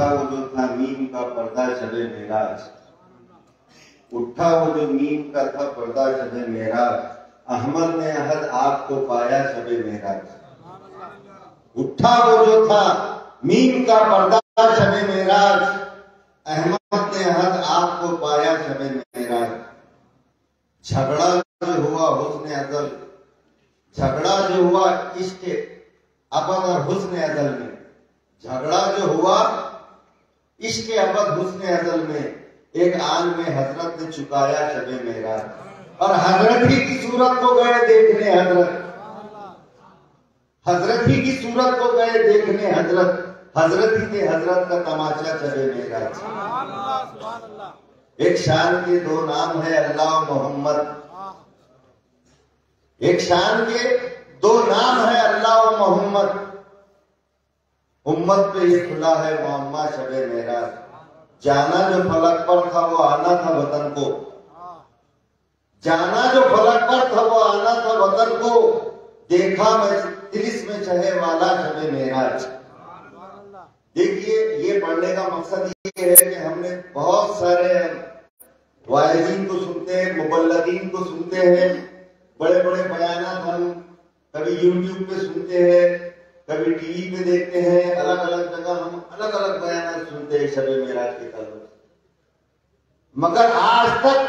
उठा वो जो था मीम का पर्दा शबे मेराज, उठा वो जो मीम का था पर्दा शबे मेराज, अहमद ने अहद आपको पाया शबे मेराज। उठा वो जो था मीम का पर्दा शबे मेराज, अहमद ने अहद आपको पाया शबे मेराज। झगड़ा जो हुआ हुस्न अज़ल, झगड़ा जो हुआ इश्क अबद और हुस्न अज़ल में, झगड़ा जो हुआ इश्क अबद हुस्न अज़ल में, एक आन में हजरत ने चुकाया शबे मेराज। और हजरत ही की सूरत को गए देखने हजरत, हजरत ही की सूरत को गए देखने हजरत, हजरत ही के हजरत का तमाशा शबे मेराज। एक शान के दो नाम है अल्लाह और मोहम्मद, एक शान के दो नाम है अल्लाह और मोहम्मद, उम्मत पे ये खुला है मुअम्मा शबे मेराज। जाना जो फलक पर था वो आना था वतन को, जाना जो फलक पर था वो आना था वतन को, देखा मैं तिलिस में चढ़े वाला शबे मेराज। देखिए ये पढ़ने का मकसद ये है कि हमने बहुत सारे वाइज़ीन को सुनते हैं, मुबल्लिगीन को सुनते हैं, बड़े बड़े बयानात हम कभी यूट्यूब पे सुनते हैं, कभी टीवी पे देखते हैं, अलग अलग जगह हम अलग अलग बयानात सुनते हैं शबे मेराज के ताल्लुक से। मगर आज तक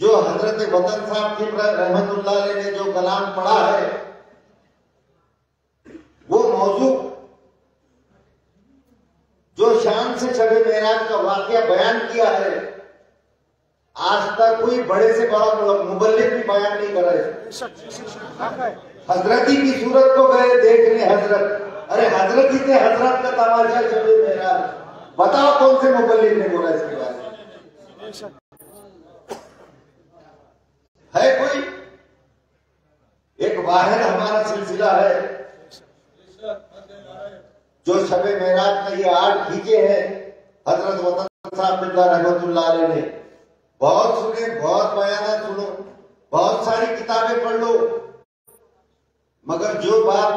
जो हजरत वतन साहब की रहमतुल्लाह अलैह ने जो कलाम पढ़ा है, वो मौजू जो शान से शबे मेराज का वाकया बयान किया है, आज तक कोई बड़े से बड़ा मुबल्लिग भी बयान नहीं कर रहे। हजरत ही की सूरत को गए देखने हजरत, अरे हजरत ही थे हजरत का तमाशा शबे मेराज। बताओ कौन से मुबल्लिग ने बोला इसके बारे में? है कोई? एक वाहिद हमारा सिलसिला है जो शबे मेराज का ये आर्ट खींचे हैं हजरत वतन साहब रहमतुल्लाह अलैह ने। बहुत सुने, बहुत बयान सुनो, बहुत सारी किताबें पढ़ लो, मगर जो बात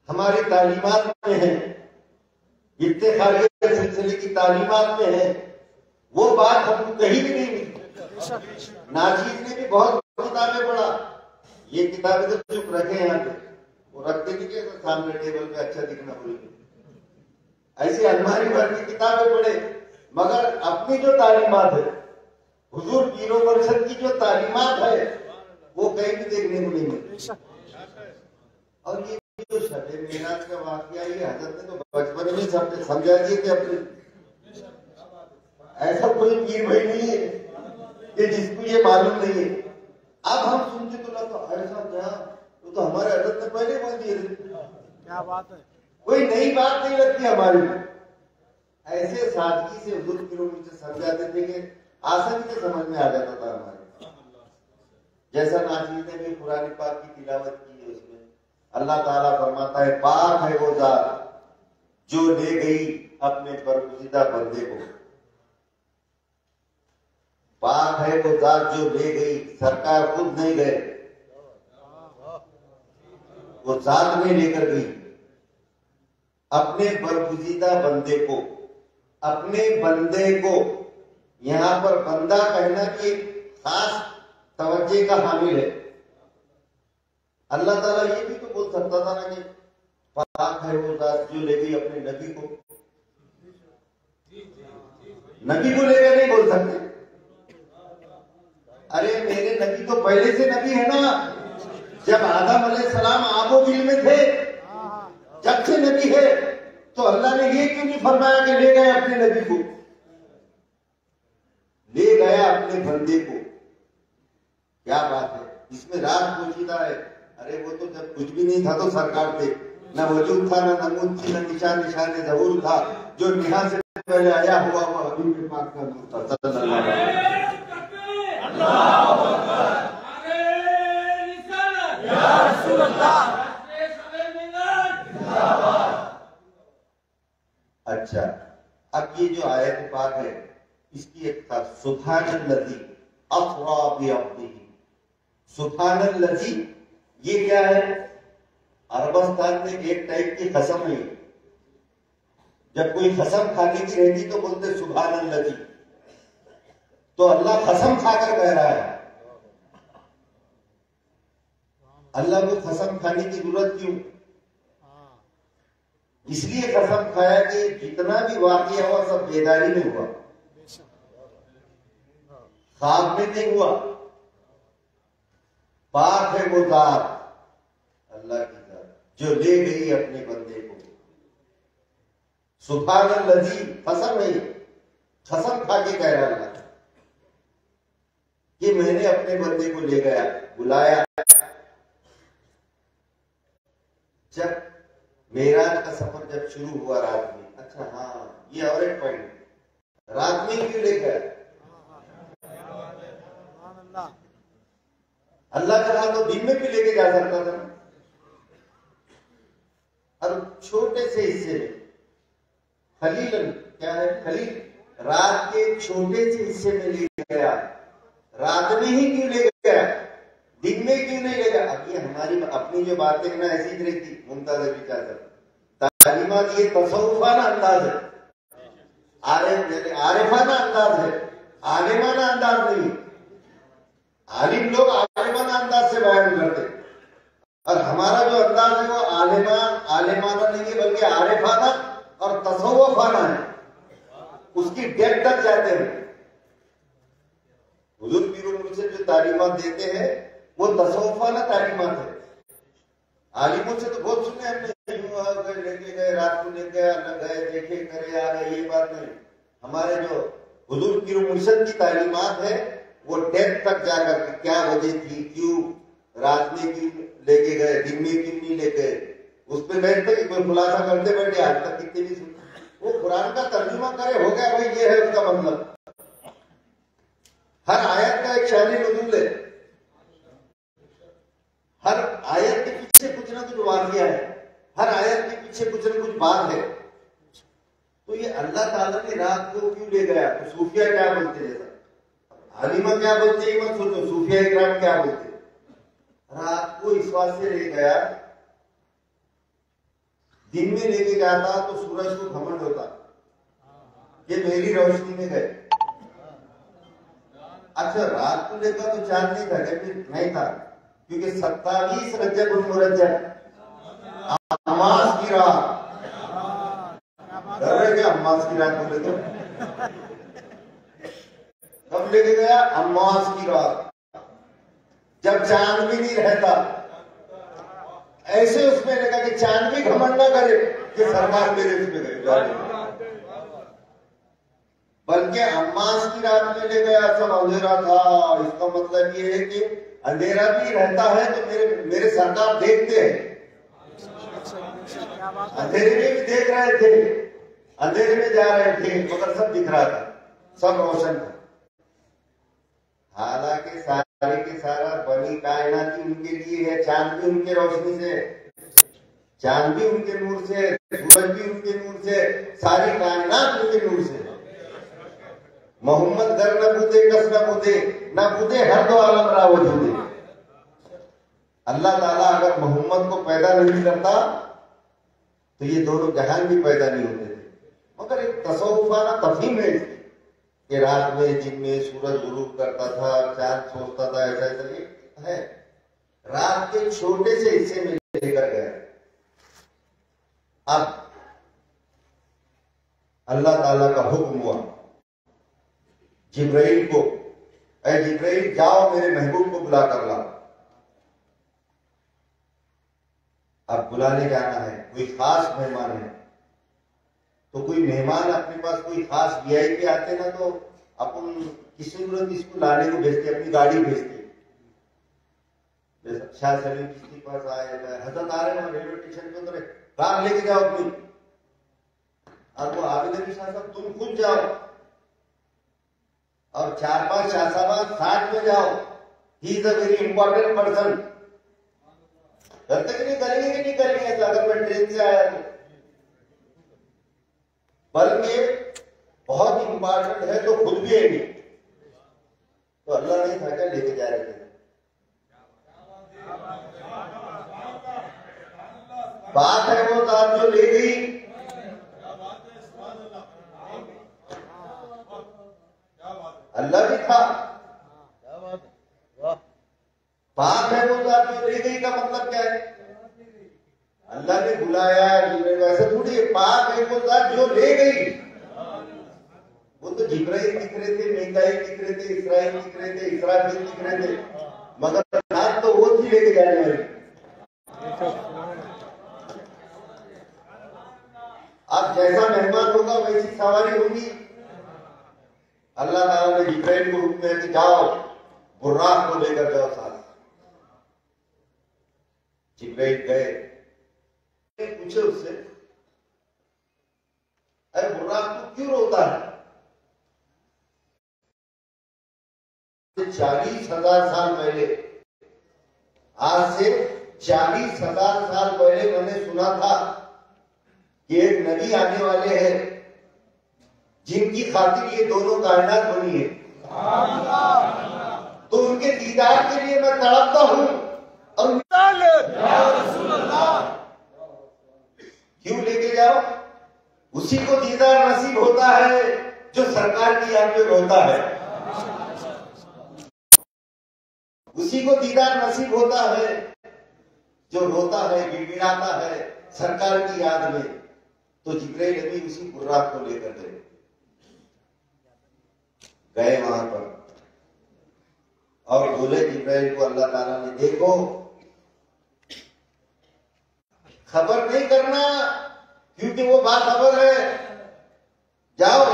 हमारी तालीमात में है, इफ्तिखारी सिलसिले की तालीमात में है, वो बात हमको कहीं भी नहीं मिलती। नाजीज ने भी बहुत किताबें पढ़ा, ये किताबें तो चुप रखे यहाँ पे, वो रखते नहीं के सामने टेबल पे अच्छा दिखना बोले, ऐसी अलमारी भर की किताबें पढ़े, मगर अपनी जो तालीमात है, हुजूर पीरो मरशद की जो तालीमात है, वो कहीं भी देखने को नहीं मिलती। और ये जो शबे मेराज का वाकया, ये हजरत ने तो बचपन में समझा दिए कि अपने, ऐसा कोई पीर भाई नहीं है कि जिसको ये मालूम नहीं है। अब हम सुनते तो लगता ऐसा क्या, तो हमारे हजरत ने पहले बोल दिए थे, क्या बात है, कोई नई बात नहीं लगती हमारी। ऐसे सादगी से हुजूर पीरो मुझसे समझाते थे कि आसानी से समझ में आ जाता था हमारे। जैसा नाज़ीर ने भी कुरान पाक की तिलावत की है, उसमें अल्लाह ताला फरमाता है, पाक है वो जात जो ले गई अपने बरगुज़िदा बंदे को, पाक है वो जात जो ले गई, सरकार खुद नहीं गए, वो जात में लेकर गई अपने बरगुज़िदा बंदे को, अपने बंदे को। यहां पर बंदा कहना कि खास तवज्जे का हामिल है। अल्लाह ताला ये भी तो बोल सकता था ना कि पाक है वो जात जो ले गई अपने नबी को, नबी को लेकर नहीं बोल सकते। अरे मेरे नबी तो पहले से नबी है ना, जब आदम अलैहिस्सलाम आबो गिल में थे, जब से नबी है, तो अल्लाह ने ये क्यों नहीं फरमाया कि ले गए अपने नबी को, ले गया अपने बंदे को। क्या बात है, इसमें राज पोशीदा है। अरे वो तो जब कुछ भी नहीं था तो सरकार थे, न वजूद था, न नमूद थी, न निशान निशान ज़हूर था, जो निहा से पहले आया हुआ वो हबीब पाक का नूर था सल्लल्लाहु अलैहि वसल्लम। अल्लाहू अकबर, या रसूल अल्लाह। अच्छा, अब ये जो आयत पाक है, इसकी एक था सुब्हानल्लज़ी अस्रा बिअब्दिही। सुब्हानल्लज़ी ये क्या है? अरबस्तान में एक टाइप की कसम है, जब कोई कसम खाने की रहती तो बोलते सुभान अल्लाह जी, तो अल्लाह कसम खाकर कह रहा है। अल्लाह को कसम खाने की जरूरत क्यों? इसलिए कसम खाया कि जितना भी वाकया हुआ सब बेदारी में हुआ, ख्वाब में नहीं हुआ। पाक है वो जात, अल्लाह की जात जो ले गई अपने बंदे को। सुभान अल्लाह जी, कसम है, कसम खा के कह रहा अल्लाह कि मैंने अपने बंदे को ले गया, बुलाया। जब मेराज का सफर जब शुरू हुआ रात में, अच्छा हाँ, ये और एक पॉइंट, रात में क्यों ले गया? अल्लाह चाहा तो दिन में भी लेके जा सकता था। और छोटे से हिस्से में खलीलन, क्या है खलील, रात के छोटे से हिस्से में ले गया। रात में ही क्यों ले गया, दिन में क्यों नहीं ले गया? अब ये हमारी अपनी जो बातें ना ऐसी ही रहती। मुमताज अली चाहता तालीमात, ये तसव्वुफाना अंदाज है, आरिफाना अंदाज है, आलिमाना अंदाज नहीं। आलिम लोग आलिमाना अंदाज से बयान करते, और हमारा जो अंदाज है वो आलिमाना नहीं है, बल्कि आरिफाना और तसव्वुफाना है। उसकी डेप्थ तक जाते हैं। हुजूर पीर मुर्शिद जो तालीमात देते हैं वो तसव्वुफाना तालीमात है। आलिमों से तो बहुत सुने हमने, लेके गए, रात को लेके गया, न गए, देखे, करे, आ गए, ये बात नहीं। हमारे जो हुजूर पीर मुर्शिद की तालीमात है वो डेप्थ तक जाकर के क्या वजह थी, क्यों रात में क्यों लेके गए, दिन में क्यों नहीं ले गए, उस पर बैठते कोई खुलासा करते बैठे। आज तक कितने भी सुन, वो कुरान का तर्जुमा करे, हो गया भाई, ये है उसका मतलब। हर आयत का एक शान नुज़ूल है, हर आयत के पीछे कुछ ना कुछ वाक़या है, हर आयत के पीछे कुछ ना कुछ बात है। तो ये अल्लाह ताला ने रात को क्यों ले गया? तो सूफिया क्या बोलते हैं, जैसा आलिमा क्या बोलते हैं, मत सोचो, सूफिया इकराम क्या बोलते हैं। रात को इस वास्ते ले गया, दिन में लेके जाता तो सूरज को घमंड होता ये मेरी रोशनी में गए। अच्छा, रात को लेकर तो चांद नहीं था, नहीं था, क्योंकि 27 रजब उल मुरज्जब अम्मास की रात, डर रहे क्या अम्मास की रात बोले तो? कब लेके गया? अम्मास की रात, जब चांद भी नहीं रहता। ऐसे उसमें लगा कि चांद भी घमंड ना करे कि सरकार मेरे उसमें गई, बल्कि अम्मास की रात में ले गया, सब अंधेरा था। इसका मतलब ये है कि अंधेरा भी रहता है तो मेरे सरकार देखते हैं। अंधेरे में भी देख रहे थे, अंधेरे में जा रहे थे, मगर सब दिख रहा था, सब रोशन था। हालांकि सारे के सारा बनी कायनात ही उनके लिए है। चांद भी उनके रोशनी से, चांद भी उनके नूर से, सूरज भी उनके नूर से, सारी कायनात उनके नूर से। मोहम्मद घर न बूदे, कस न बूदे, हर दो आलम रा वजूदे। अल्लाह ताला अगर मोहम्मद को पैदा नहीं करता तो ये दोनों जहान भी पैदा नहीं होते थे। मगर एक तसव्वुफाना तफहीम है कि रात में दिन में सूरज गुरूब करता था, चांद सोचता था, ऐसा ऐसा है। रात के छोटे से हिस्से में लेकर गया। अब अल्लाह ताला का हुक्म हुआ जिब्राइल को, ऐ जिब्राइल जाओ मेरे महबूब को बुला कर लाओ। अब बुलाने जाना है, कोई खास मेहमान है। तो कोई मेहमान अपने पास कोई खास वीआईपी आते ना, तो अपन किसी सूरत इसको लाने को भेजते, अपनी गाड़ी भेजते। शाह सलीम किसके पास आए, हजरत आ रहे हैं रेलवे स्टेशन पे, उतरे, कार लेके जाओ अपनी। और वो आबिद अली शाह साहब तुम खुद जाओ और 4-5 शाह साहब साथ में जाओ। He is a very important person. करते कि नहीं करेंगे कि नहीं करेंगे? तो अगर मैं ट्रेन से आया तो बल्कि बहुत इंपॉर्टेंट है तो खुद भी है नहीं, तो अल्लाह नहीं था क्या लेके जा रहे थे? बात है वो तार जो ले गई, अल्लाह भी था। पाक है वो जात जो ले गई का मतलब क्या है? अल्लाह ने बुलाया जिब्राइल, ऐसे थोड़ी है। पाक है वो जात जो ले गई। वो तो जिब्राइल दिख रहे थे, मीकाईल दिख रहे थे, इसराइल दिख रहे थे, इस्राफील दिख रहे थे, मगर जात तो वो थी लेके जाने वाली। अब जैसा मेहमान होगा वैसी सवारी होगी। अल्लाह ताला ने जिब्राइल को हुक्म दिया कि जाओ बुर्राक को लेकर जाओ साथ। जिब्राइल गए, पूछे उससे, अरे बुर्राक तू क्यों रोता है? 40,000 साल पहले, आज से 40,000 साल पहले मैंने सुना था कि एक नबी आने वाले हैं जिनकी खातिर ये दोनों कायनात बनी है। तो उनके दीदार के लिए मैं तड़पता हूं। और क्यों लेके जाओ? उसी को दीदार नसीब होता है जो सरकार की याद में रोता है। उसी को दीदार नसीब होता है जो रोता है, गिड़गिड़ाता है सरकार की याद में। तो जिब्राइल नबी उसी बुर्राक को लेकर गए वहां पर और बोले जिब्राइल को अल्लाह ताला ने, देखो खबर नहीं करना क्योंकि वो बाखबर है, जाओ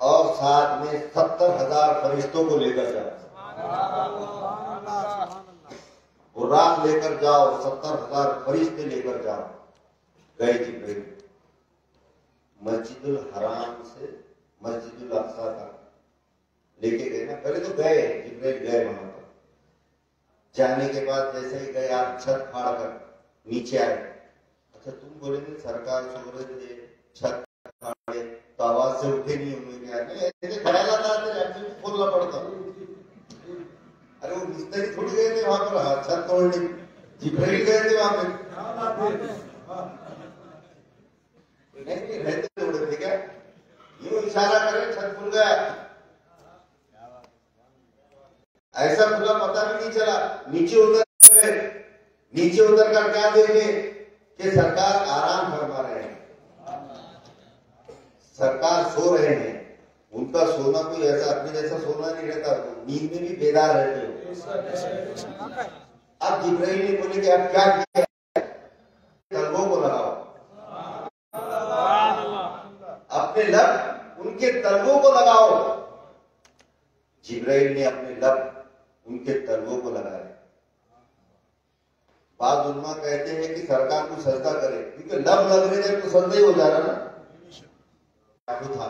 और साथ में 70,000 फरिश्तों को लेकर जाओ, बुर्राक लेकर जाओ, 70,000 फरिश्ते लेकर जाओ। गए जिब्राइल मस्जिदुल हराम से मस्जिदुल अक्सा तक लेके गए ना। पहले तो गए जिब्राइल, गए वहां पर। जाने के बाद जैसे ही गए, आप छत फाड़ कर नीचे आए। अच्छा तुम बोलेंगे सरकार सो रहे थे, छत फाड़े तो आवाज से उठे नहीं होंगे क्या? नहीं, ऐसे ख्याल आता है खोलना पड़ता। अरे वो मिस्त्री थोड़ी गए थे वहां पर छत तोड़ने, जिब्राइल गए थे वहां पे। नहीं रहते तोड़े थे क्या? यूं इशारा करे छत खुल गया, ऐसा खुला पता भी नहीं चला। नीचे उतर गए, नीचे उतर कर क्या देखे कि सरकार आराम फरमा रहे हैं, सरकार सो रहे हैं। उनका सोना कोई ऐसा अपने जैसा सोना नहीं रहता, नींद में भी बेदार रहते हो। अब जिब्राइल ने बोले कि अब क्या किया? तलवों को लगाओ, अपने लब उनके तलवों को लगाओ। जिब्राइल ने अपने लब उनके तलवों को लगाए। बाद उलमा कहते हैं कि सरकार को सजदा करे, क्योंकि लब लग रहे थे तो सजदा ही हो जा रहा ना। क्या था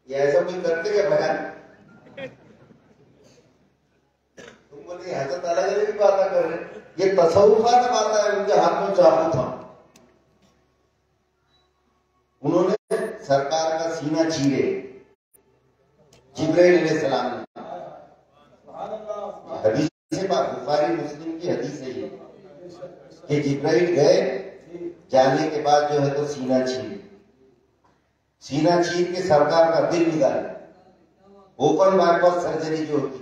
ये? ऐसा कोई करते क्या बयान? तुम बोले हजरत अलग अलग बात कर रहे, ये तसव्वुफाना बात है। उनके हाथ में चाकू था, उन्होंने सरकार का सीना चीरे जिब्राइल अलैहिस्सलाम ने। हदीस से बुखारी मुस्लिम की हदीस है ये कि जिब्राइल गए, जाने के बाद जो है तो सीना चीर के सरकार का दिल निकाले। ओपन बाईपास सर्जरी जो होती,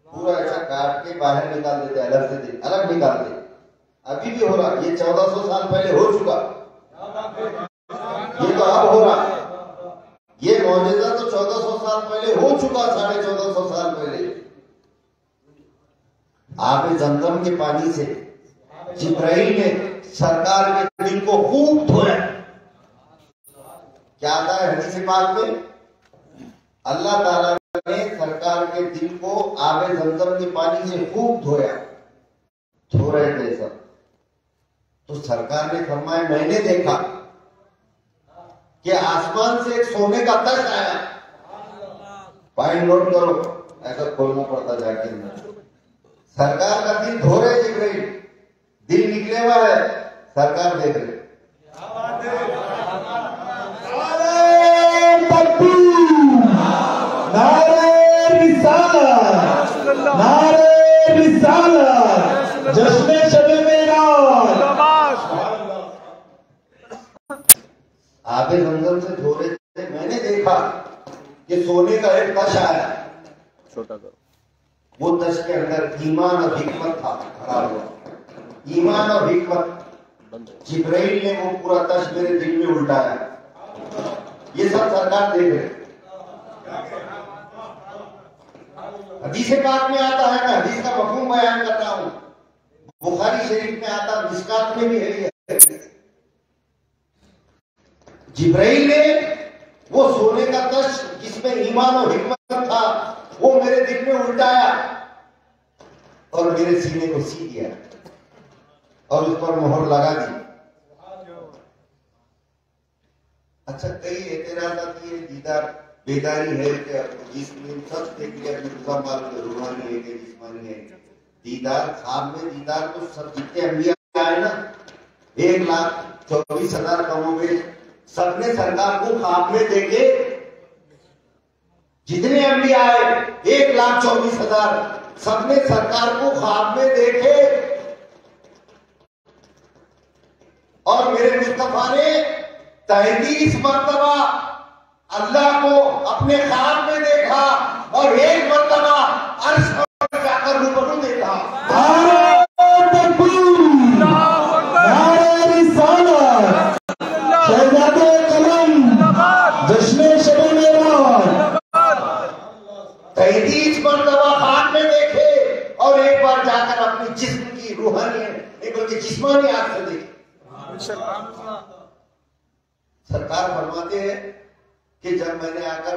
पूरा ऐसा काट के बाहर निकाल देते, अलग से दिल अलग निकाल दे। अभी भी हो रहा, ये 1400 साल पहले हो चुका, ये तो अब हो रहा। ये मौजूदा तो 1400 साल पहले हो चुका, 1450 साल पहले। आबे जमजम के पानी से जिब्राइल ने सरकार के दिल को खूब धोया। क्या आता है हदीस पाक में? अल्लाह ताला ने सरकार के दिल को आबे जमजम के पानी से खूब धोया। धो रहे थे सब, तो सरकार ने फरमाया, मैंने देखा कि आसमान से एक सोने का तख्त आया। पॉइंट नोट करो, ऐसा खोलना पड़ता जाके। सरकार का दिल धो रहे जिब्राइल, दिल निकले हुआ है, सरकार देख रहे। जश्न शबे मेराज। आबे जमजम से धो रहे थे, मैंने देखा कि सोने का एक तश आया, छोटा करो, वो तश के अंदर ईमान और हिकमत था भरा हुआ, ईमान और हिकमत। जिब्राइल ने वो पूरा तश मेरे दिल में उल्टाया। ये सब सरकार देख रहे। हदीस पाक में आता है, मैं हदीस का मफहूम बयान कर रहा हूं, बुखारी शरीफ में आता, मिशकात में भी है। जिब्राइल ने वो सोने का तश जिसमें ईमान और हिकमत था वो मेरे दिल में उल्टाया और मेरे सीने को सी दिया और उस पर मोहर लगा दी। अच्छा, कई एतराज़ात ये दीदार बेदारी है कि जिसमें सब देख लिया रूहानी है कि जिस्मानी है। दीदार ख्वाब में, दीदार तो सब जितने अंबिया आए ना 1,24,000 कमोगे, सबने सरकार को ख्वाब में देखे। जितने अंबिया आए 1,24,000 सबने सरकार को ख्वाब में देखे और मेरे मुस्तफा ने 33 मर्तबा अल्लाह को अपने ख्वाब में देखा और एक मर्तबा अर्श पर जाकर रूबरू देखा। जश्न शब मेराज 33 मर्तबा ख्वाब में देखे और एक बार जाकर अपनी जिस्म की रूहानी नहीं बल्कि जिस्मानी आंख से देखे। सरकार फरमाते हैं कि जब मैंने आकर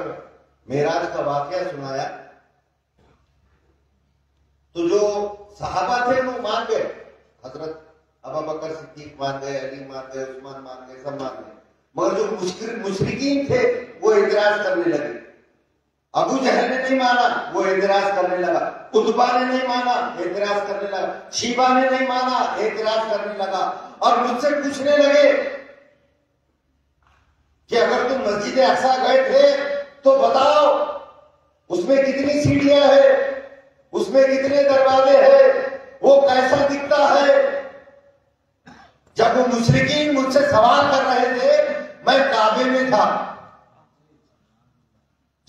मेराज का वाकया सुनाया तो जो सहाबा थे वो मान गए, हजरत अबू बकर सिद्दीक मान गए, अली मान गए, उस्मान मान गए, सब मान गए, मगर जो मुशरिकीन थे वो इतराज करने लगे। अबू जहल ने नहीं माना, वो एतराज करने लगा। उतबा ने नहीं माना, एतराज करने लगा। शीबा ने नहीं माना, एतराज करने लगा और मुझसे पूछने लगे कि अगर तुम मस्जिद अक्सा गए थे तो बताओ उसमें कितनी सीढ़ियां है, उसमें कितने दरवाजे हैं, वो कैसा दिखता है। जब वो मुशरिकीन मुझसे सवाल कर रहे थे मैं काबे में था।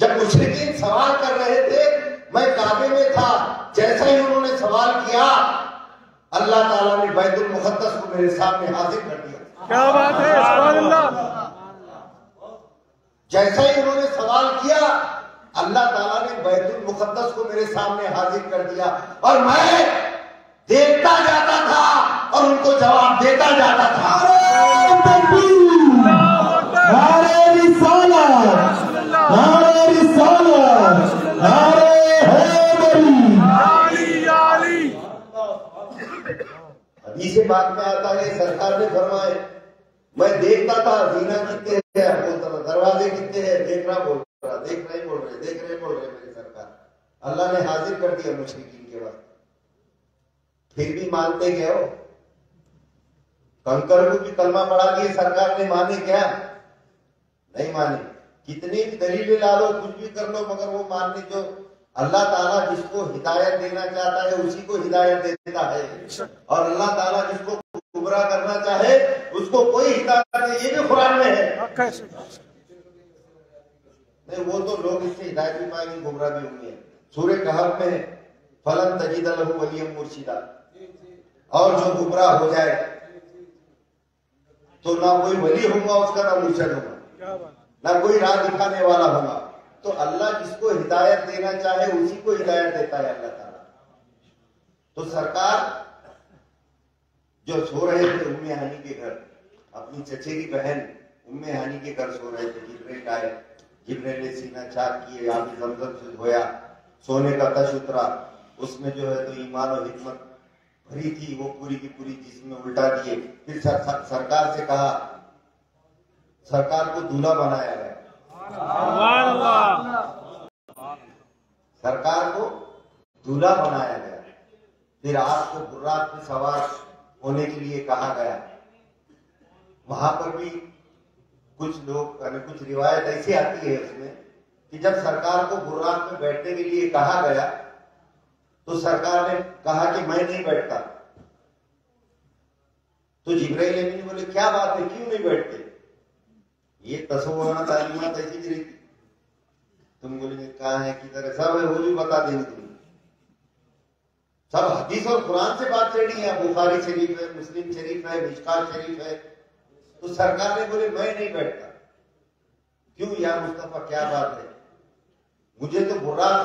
जब मुशरिकीन सवाल कर रहे थे मैं काबे में था। जैसा ही उन्होंने सवाल किया अल्लाह ताला ने बैतुल मुक़द्दस को मेरे सामने हाजिर कर दिया। क्या बात है, सुभान अल्लाह। जैसा ही उन्होंने सवाल किया अल्लाह ताला ने बैतुल मुक़द्दस को मेरे सामने हाजिर कर दिया और मैं देखता जाता था और उनको जवाब देता जाता था। इसी बात में आता है, सरकार ने फरमाए मैं देखता था जीना कितने हैं, बोलता था दरवाजे कितने हैं, देख रहा बोल रहा, देख रहे बोल रहे, देख रहे बोल रहे। मेरी सरकार अल्लाह ने हाजिर कर दिया मुशरिकीन के बाद। फिर भी मानते क्या हो? कंकर को भी कलमा पढ़ा दिए सरकार ने, माने क्या? नहीं माने। कितनी भी दलीलें ला लो, कुछ भी कर लो, मगर वो मानने जो अल्लाह ताला जिसको हिदायत देना चाहता है उसी को हिदायत देता है और अल्लाह ताला जिसको गुमराह करना चाहे उसको कोई हिदायत नहीं। ये भी कुरान में है। नहीं, वो तो लोग इससे हिदायत भी पाएंगे, गुमराह भी होंगे। सूरह कहफ में फलन तजिद लहू वलिय्यम मुर्शिदा, और जो गुमराह हो जाए तो ना कोई वली होगा उसका, ना मुर्शिद होगा, ना कोई राह दिखाने वाला होगा। तो अल्लाह जिसको हिदायत देना चाहे उसी को हिदायत देता है अल्लाह ताला। तो सरकार जो सो रहे थे उम्मे हानी के घर, अपनी चचेरी बहन उम्मे हानी के घर सो रहे थे, जिब्राइल आए, जिब्राइल ने सीना चाक किए, आगे जमजम से धोया, सोने का तश उतरा, उसमें जो है तो ईमान और हिकमत भरी थी, वो पूरी की पूरी जिसमें उल्टा दिए। फिर सरकार से कहा, सरकार को दूल्हा बनाया गया। सरकार को दूल्हा बनाया गया। फिर आज को बुर्राक में सवार होने के लिए कहा गया। वहां पर भी कुछ लोग, कुछ रिवायत ऐसी आती है उसमें कि जब सरकार को बुर्राक में बैठने के लिए कहा गया तो सरकार ने कहा कि मैं नहीं बैठता। तो जिब्राइल अमीन बोले क्या बात है, क्यों नहीं बैठते? ये तस्वीर तालीमात ऐसी गिरी। तुम बोलेंगे कहाँ है किधर है, सब है वो भी बता देंगे तुम्हें। सब हदीस और कुरान से बात चढ़ी है, बुखारी शरीफ है, मुस्लिम शरीफ है, मिशकात शरीफ है। तो सरकार ने बोले मैं नहीं बैठता। क्यों यार मुस्तफा क्या बात है? मुझे तो बुर्राक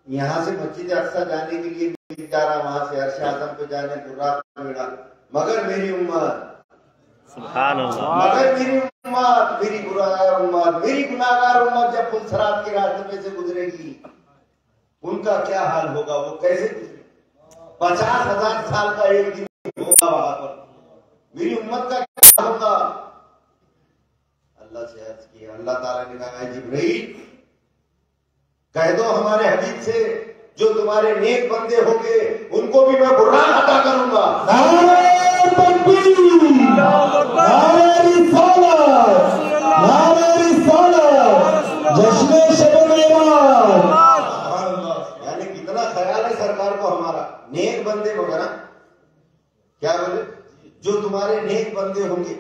यहाँ से मस्जिद अक्सा जाने के लिए मिल जा रहा, वहां से अर्श आजम पे जाने बुर्राक मिला, मगर मेरी उम्मत, मगर मेरी उम्मत, मेरी गुनाहगार उम्मत, मेरी गुनाहगार उम्मत जब पुलसरात के रास्ते में से गुजरेगी उनका क्या हाल होगा? वो कैसे गुजरेगी? 50,000 साल का एक दिन होगा वहां पर, मेरी उम्मत का क्या होगा? अल्लाह से अर्ज किया, अल्लाह ताला ने कहा है जिब्रील कह दो हमारे हबीब से जो तुम्हारे नेक बंदे होंगे उनको भी मैं बुर्राक अता करूंगा। यानी कितना ख्याल है सरकार को हमारा। नेक बंदे वगैरह क्या बोले? जो तुम्हारे नेक बंदे होंगे,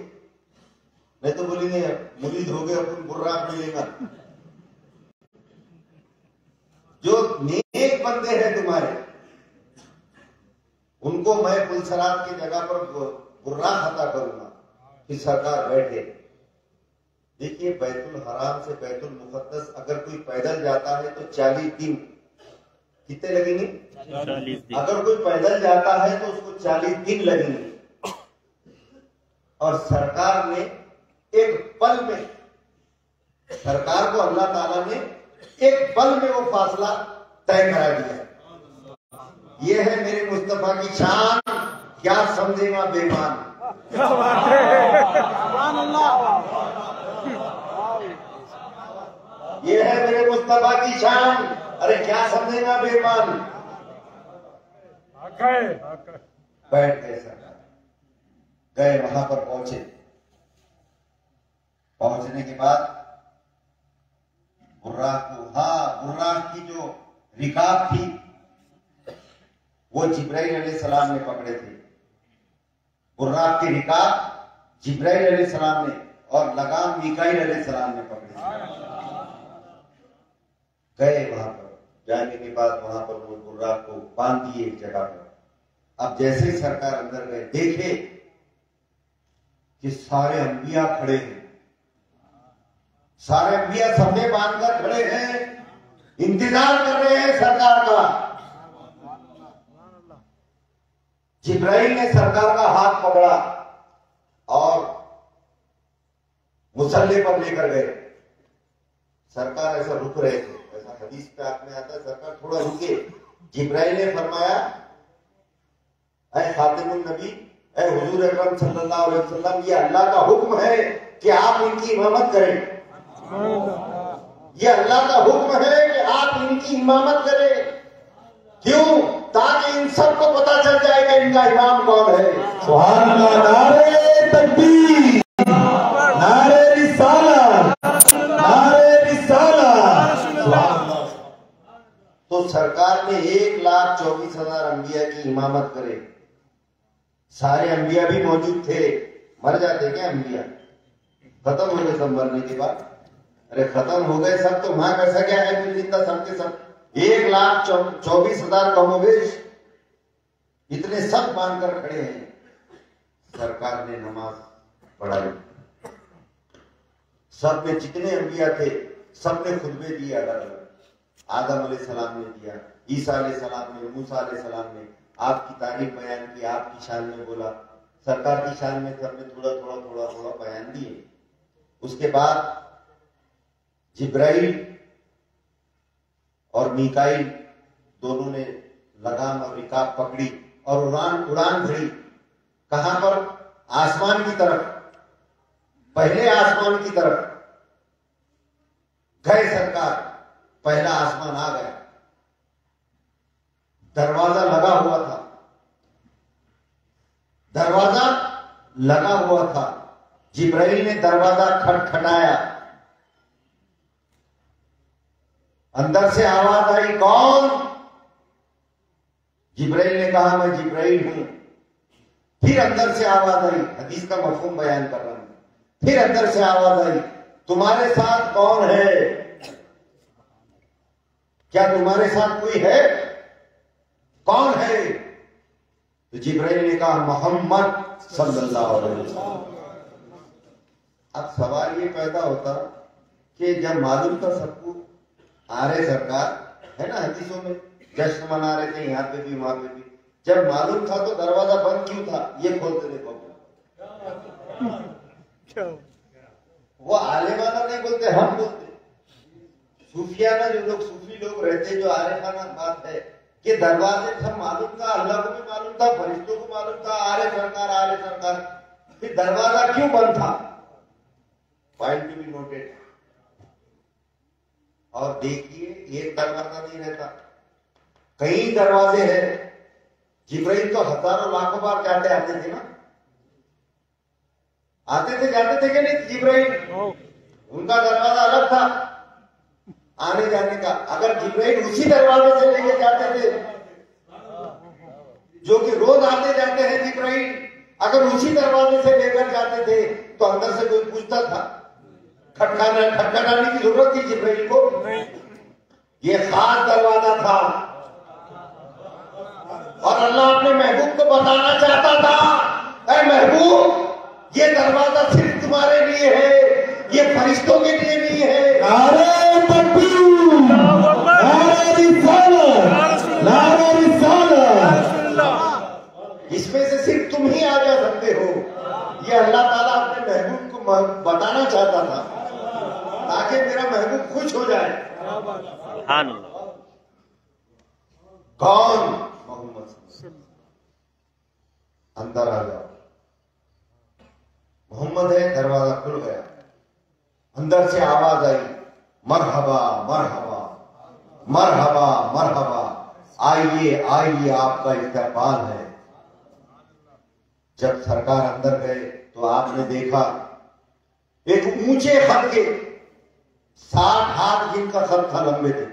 नहीं तो बोलेंगे मुरीद हो गए अपन बुर्राक मिलेगा। जो नेक बंदे हैं तुम्हारे उनको मैं पुलसरात की जगह पर बुर्राक अता करूंगा। कि सरकार बैठे, देखिए बैतुल हराम से बैतुल मुकद्दस अगर कोई पैदल जाता है तो 40 दिन कितने लगेंगे? 40 दिन। अगर कोई पैदल जाता है तो उसको 40 दिन लगेंगे। और सरकार ने एक पल में, सरकार को अल्लाह ताला ने एक पल में वो फासला तय करा दिया। ये है मेरे मुस्तफा की शान, क्या समझेगा बेईमान। ये है मेरे मुस्तफा की शान, अरे क्या समझेगा बेईमान। बैठ गए सरकार, गए वहां पर पहुंचे। पहुंचने के बाद बुर्राक को, बुर्राक की जो रिकाब थी वो जिब्राइल अलैहिस्सलाम ने पकड़े थे। बुर्राक की रिकाब जिब्राइल अलैहिस्सलाम ने और लगाम मीकाईल अलैहिस्सलाम ने पकड़े थे। गए वहां पर, जाने के बाद वहां पर वो बुर्राक को बांध दिए एक जगह पर। अब जैसे ही सरकार अंदर गए देखे कि सारे अंबिया खड़े हैं, सारे अंबिया सफे बांधकर खड़े हैं, इंतजार कर रहे हैं सरकार का। जिब्राइल ने सरकार का हाथ पकड़ा और मुसल्ले पर लेकर गए। सरकार ऐसा रुक रहे थे, ऐसा हदीस पे आपने आता है सरकार थोड़ा रुके। जिब्राइल ने फरमाया ऐ खातिमुन नबी, ऐ हुजूर अकरम सल्लल्लाहु अलैहि वसल्लम, ये अल्लाह का हुक्म है कि आप इनकी इमामत करें। ये अल्लाह का हुक्म है कि आप इनकी इमामत करें। क्यों? ताकि इन सबको पता चल जाए कि इनका इमाम कौन है। सुभान अल्लाह, नारे तकबीर, नारे रिसालत, नारे रिसालत। तो सरकार ने 1,24,000 अंबिया की इमामत करे। सारे अंबिया भी मौजूद थे। मर जाते क्या अंबिया? खत्म हो गए सब मरने के बाद? अरे खत्म हो गए सब तो वहां कैसा क्या है फिर जिंदा सबके सब? 1,24,000 कमोबेश इतने सब बांध कर खड़े हैं। सरकार ने नमाज पढ़ाई, सब में जितने अंबिया थे सब ने खुतबे दिए अलग अलग। आदम अलैहिस्सलाम ने दिया, ईसा अलैहिस्सलाम ने, मूसा अलैहिस्सलाम ने आपकी तारीफ बयान की, आपकी शान में बोला। सरकार की शान में सबने थोड़ा थोड़ा थोड़ा थोड़ा बयान दिए। उसके बाद जिब्राइल और मीकाईल दोनों ने लगाम और रिकाब पकड़ी और उड़ान भरी। कहां पर? आसमान की तरफ। पहले आसमान की तरफ गए सरकार, पहला आसमान आ गया। दरवाजा लगा हुआ था, दरवाजा लगा हुआ था। जिब्राइल ने दरवाजा खटखटाया, अंदर से आवाज आई, कौन? जिब्राइल ने कहा मैं जिब्राइल हूं। फिर अंदर से आवाज आई, हदीस का मफहूम बयान कर रहा हूं। फिर अंदर से आवाज आई, तुम्हारे साथ कौन है? क्या तुम्हारे साथ कोई है? कौन है? तो जिब्राइल ने कहा मोहम्मद सल्लल्लाहु अलैहि वसल्लम। अब सवाल ये पैदा होता कि जब मालूम था सबको आ रहे सरकार है ना, हदीसों में जश्न मना रहे थे यहाँ पे भी वहां पे भी, जब मालूम था तो दरवाजा बंद क्यों था? ये खोलते देखो, वो आलिमाना नहीं बोलते, हम बोलते सूफियाना, जो लोग सूफी लोग रहते, जो आलिमाना बात है कि दरवाजे सब मालूम था, अल्लाह को भी मालूम था, फरिश्तों को मालूम था, आ रहे सरकार, फिर दरवाजा क्यों बंद था? Point to be noted. और देखिए एक दरवाजा नहीं रहता, कई दरवाजे हैं। जिब्राइल तो हजारों लाखों बार जाते आते थे ना, आते थे जाते थे कि नहीं जिब्राइल? उनका दरवाजा अलग था आने जाने का। अगर जिब्राइल उसी दरवाजे से लेके जाते थे, जो कि रोज आते जाते हैं जिब्राइल, अगर उसी दरवाजे से लेकर जाते थे तो अंदर से कोई पूछता था? खटखटाने की जरूरत थी जिब्राइल को? ये खास दरवाजा था और अल्लाह अपने महबूब को बताना चाहता था, ऐ महबूब ये दरवाजा सिर्फ तुम्हारे लिए है, ये फरिश्तों के लिए नहीं है। नारे तकबीर, नारे रिसालत, नारे रिसालत। इसमें से सिर्फ तुम ही आ जा सकते हो। ये अल्लाह ताला अपने महबूब को बताना चाहता था ताकि मेरा महबूब खुश हो जाए। कौन? मोहम्मद। अंदर आ जाओ। मोहम्मद है, दरवाजा खुल गया। अंदर से आवाज आई, मरहबा मरहबा मरहबा मरहबा, आइए आइए आपका इस्तकबाल है। जब सरकार अंदर गए तो आपने देखा एक ऊंचे खत के 60 हाथ जिनका खत था, लंबे थे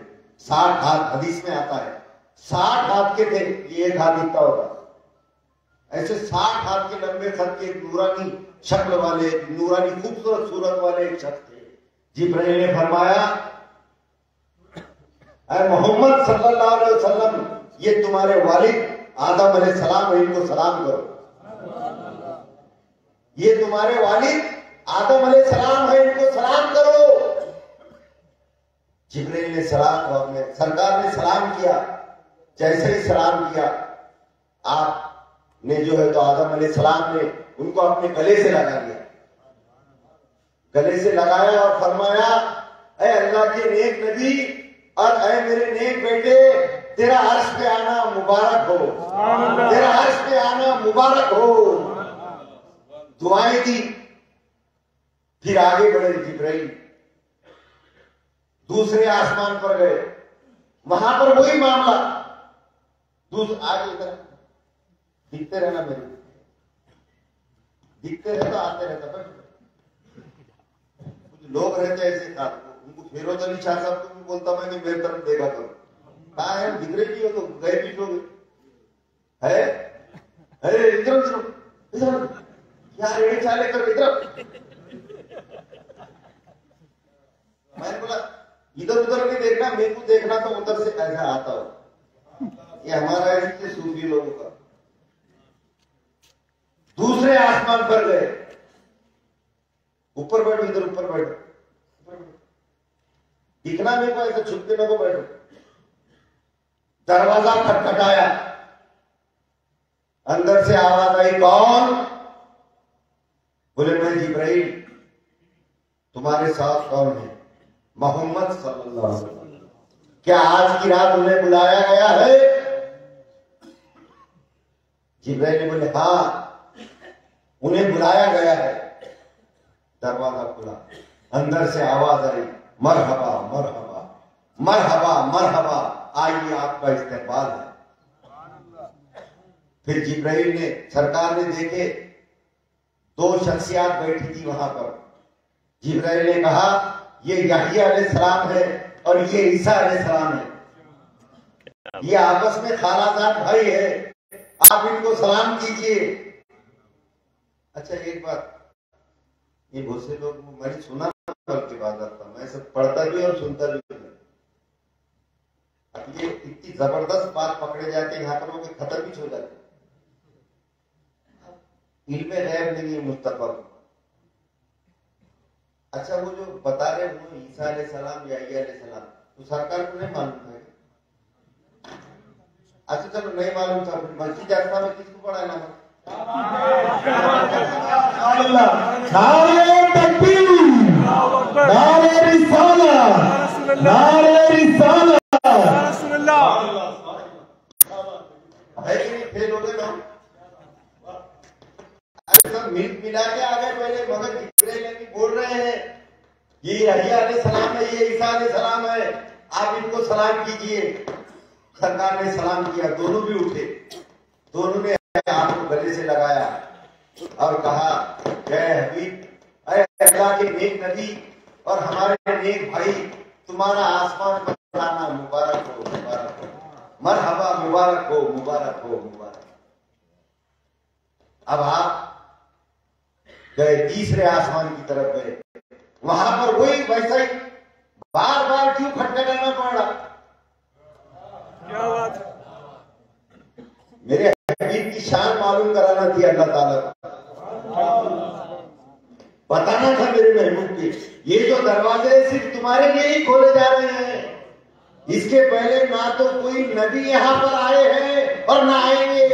60 हाथ, हदीस में आता है 60 हाथ के थे, ये एक हाथ इतना होगा। ऐसे 60 हाथ के लंबे खत के नूरानी शक्ल वाले, नूरानी खूबसूरत सूरत वाले एक शख्स थे। जिब्राइल ने फरमाया, ऐ मोहम्मद सल्लल्लाहु अलैहि वसल्लम, ये तुम्हारे वालिद आदम अलैहिस्सलाम है, इनको सलाम करो। ये तुम्हारे वालिद आदम अलैहिस्सलाम है, इनको सलाम करो। जिब्राइल ने सलाम, सरकार ने सलाम किया। जैसे ही सलाम किया, आपने जो है तो आदम अलैहिस्सलाम ने उनको अपने गले से लगा लिया, गले से लगाया और फरमाया, ऐ अल्लाह के नेक नबी और ऐ मेरे नेक बेटे, तेरा अर्श पे आना मुबारक हो, तेरा अर्श पे आना मुबारक हो। दुआएं दी। फिर आगे बढ़े जिब्राइल, दूसरे आसमान पर गए, वहां पर वही मामला। आगे इधर दिखते रहना, मेरे दिखते रहता, आते रहता। पर कुछ लोग रहते ऐसे था, उनको फिरोज अली शाह साहब को भी बोलता मैं कि मेरी तरफ देखा करो, कहा है दिख रही हो तो गए पीछे है। अरे इधर इधर क्या रेडी चाले कर, इधर। मैंने बोला इधर उधर नहीं देखना, मेरे को देखना तो उधर से ऐसा आता हो। ये हमारा है सूफी लोगों का। दूसरे आसमान पर गए, ऊपर बैठो, इधर ऊपर बैठो, दिखना मेरे को, ऐसे छुपके ना को बैठो। दरवाजा खटखटाया, अंदर से आवाज आई, कौन? बोले मैं जिब्राइल। तुम्हारे साथ कौन है? मोहम्मद सल्लल्लाहु अलैहि वसल्लम। क्या आज की रात उन्हें बुलाया गया है? जिब्राइल ने बोले हाँ, उन्हें बुलाया गया है। दरवाजा खुला, अंदर से आवाज आई, मरहबा मरहबा मरहबा मरहबा, आइए आपका इस्तकबाल है। फिर जिब्राइल ने, सरकार ने देखे 2 शख्सियात बैठी थी वहां पर। जिब्राइल ने कहा ये यहया अलैहिस्सलाम है और ये ईसा अलैहिस्सलाम है, ये आपस में खालाजान भाई है, आप इनको सलाम कीजिए। अच्छा एक बात, ये बहुत से लोग, मैंने सुना की बात था, मैं सब पढ़ता भी और सुनता भी। ये इतनी जबरदस्त बात पकड़े जाते हैं, यहाँ पर वो खत्म भी हो जाते। इल्मे गैब नहीं है मुस्तकबिल। अच्छा, वो जो बता रहे हो ईसा अलैहिस्सलाम या यहया अलैहिस्सलाम, तो सरकार को नहीं मालूम है? अच्छा चलो नहीं मालूम था, मस्जिद अक्सा में किसको पढ़ाना है? नारे तकबीर, नारे रिसालत, नारे रिसालत। है कि नहीं? फेल हो गए ना? अरे सब मिला के आ गए पहले, मगर जिब्राइल नबी बोल रहे हैं ये यहया अलैहिस्सलाम है, ये ईसा अलैहिस्सलाम है, आप इनको सलाम कीजिए। सरकार ने सलाम किया, दोनों भी उठे, दोनों ने हाथ को गले से लगाया और कहा, जय हबीब, अरे अल्लाह के नेक नबी और हमारे नेक भाई, तुम्हारा आसमान पर आना मुबारक हो, मुबारक हो, मरहबा, मुबारक हो, मुबारक हो, मुबारक। अब आप गए तीसरे आसमान की तरफ गए, वहां पर वही वैसा ही बार बार क्यों खटखटाना पड़ रहा? क्या बात? मेरे हबीब की शान मालूम कराना थी अल्लाह ताला को, बताना था मेरे महबूब के, ये जो दरवाजे सिर्फ तुम्हारे लिए ही खोले जा रहे हैं, इसके पहले ना तो कोई नबी यहाँ पर आए हैं और ना आएंगे,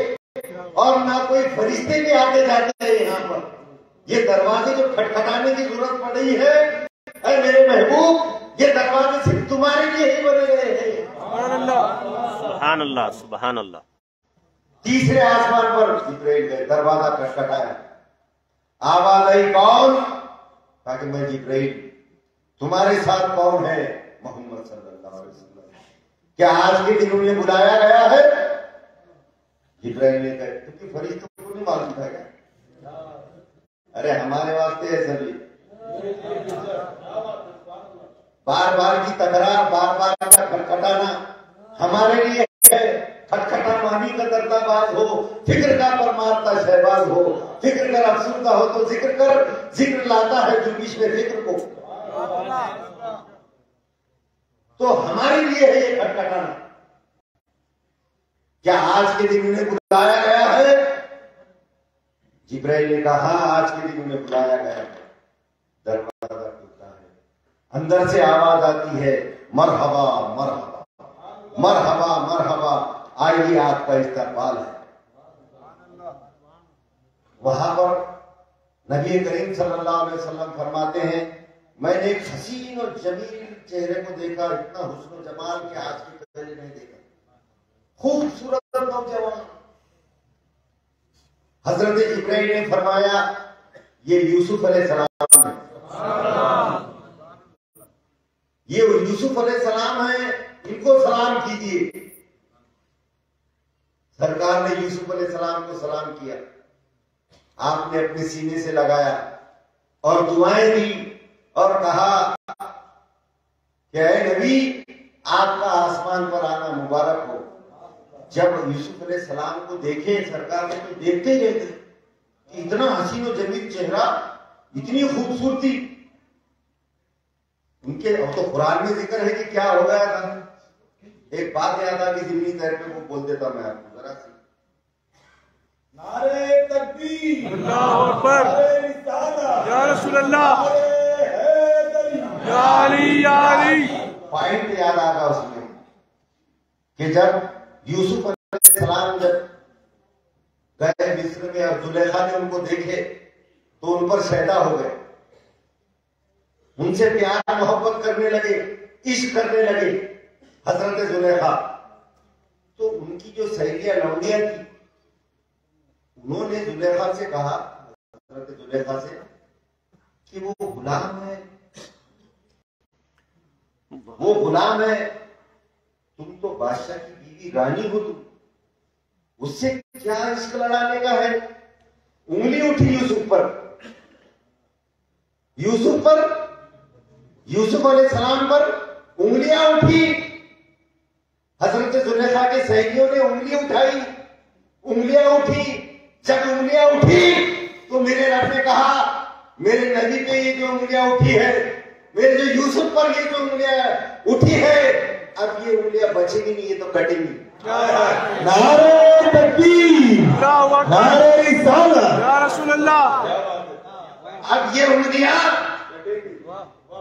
और ना कोई फरिश्ते भी आते जाते हैं यहाँ पर। ये दरवाजे जो खटखटाने की जरूरत पड़ी है, अरे मेरे महबूब, ये दरवाजे सिर्फ तुम्हारे लिए ही बने गए हैं। सुभान अल्लाह, सुभान अल्लाह। तीसरे आसमान पर जिब्राइल गए, दरवाजा खटखटाया, आवाज आई, कौन? कहा कि मैं जिब्राइल। तुम्हारे साथ कौन है? मोहम्मद सल्लल्लाहु अलैहि वसल्लम। क्या आज के दिन उन्हें बुलाया गया है? जिब्राइल ने कहा, क्योंकि फरिश्तों को नहीं मालूम था क्या? अरे हमारे वास्ते है सभी, बार बार की तकरार, बार बार का खटखटाना हमारे लिए है। खटखटा मानी का दर्दाबाज हो, फिक्र का परमात्मा शहबाज हो, फिक्र कर अफसुर्दा हो तो जिक्र कर, जिक्र लाता है जुबिश में फिक्र को। तो हमारे लिए है ये खटखटाना। क्या आज के दिन उन्हें बुलाया गया है? जिब्राइल ने कहा, आज के दिन उन्हें बुलाया गया है। दरवाजा खुलता है, अंदर से आवाज आती है, मरहबा, मरहबा, मरहबा, मरहबा, आइए आपका इस्तकबाल है। वहां पर नबी करीम सल्लल्लाहु अलैहि वसल्लम फरमाते हैं, मैंने एक हसीन और जमील चेहरे को देखा, इतना हुस्न और जमाल के आज के पहले नहीं देखा। खूबसूरत नौजवान। हजरत इब्राहिम ने फरमाया, ये यूसुफ अलैहिस्सलाम है, ये यूसुफ अलैहिस्सलाम है, इनको सलाम कीजिए। सरकार ने यूसुफ अलैहिस्सलाम को सलाम किया, आपने अपने सीने से लगाया और दुआएं दी और कहा कि ऐ नबी, आपका आसमान पर आना मुबारक हो। जब यूसुफ अलैहिस्सलाम को देखे सरकार ने, तो देखते गए थे कि इतना हसीन और जमील चेहरा, इतनी खूबसूरती उनके। अब तो कुरान में जिक्र है कि क्या हो गया था। एक बात याद आ गई, जितनी देर पे वो बोल देता मैं आपको जरा सी। नारे तकबीर, अल्लाहु अकबर, नारे रिसालत, या रसूल अल्लाह, नारे हैदरी, या अली, या अली। पॉइंट याद आ गया उसमें कि जब यूसुफ अलैहिस्सलाम जब गए मिस्र में और जुलेखा ने उनको देखे तो उन पर शैदा हो गए, उनसे प्यार मोहब्बत करने लगे, इश्क करने लगे हजरत जुलेखा। तो उनकी जो सहेलियां लौंडियां थी, उन्होंने जुलेखा से कहा, हजरत जुलेखा से, कि वो गुलाम है, वो गुलाम है, तुम तो बादशाह की बीवी रानी हो, तुम उससे क्या इश्क लड़ाने का है? उंगली उठी यूसुफ पर, यूसुफ पर, यूसुफ अलैहिस्सलाम पर उंगलियां उठी। हजरत जुलेखा के सहेलियों ने उंगली उठाई, उंगलियां उठी। जब उंगलियां उठी तो मेरे रब ने कहा, मेरे नबी पे ये जो उंगलियां उठी है, मेरे जो यूसुफ पर ये जो उंगलियां उठी है, अब ये उंगलियां बचेगी नहीं, ये तो कटेंगी। नारे तकबीर, अल्लाहु अकबर, नारे रिसालत, या रसूल अल्लाह। अब ये उंगलियां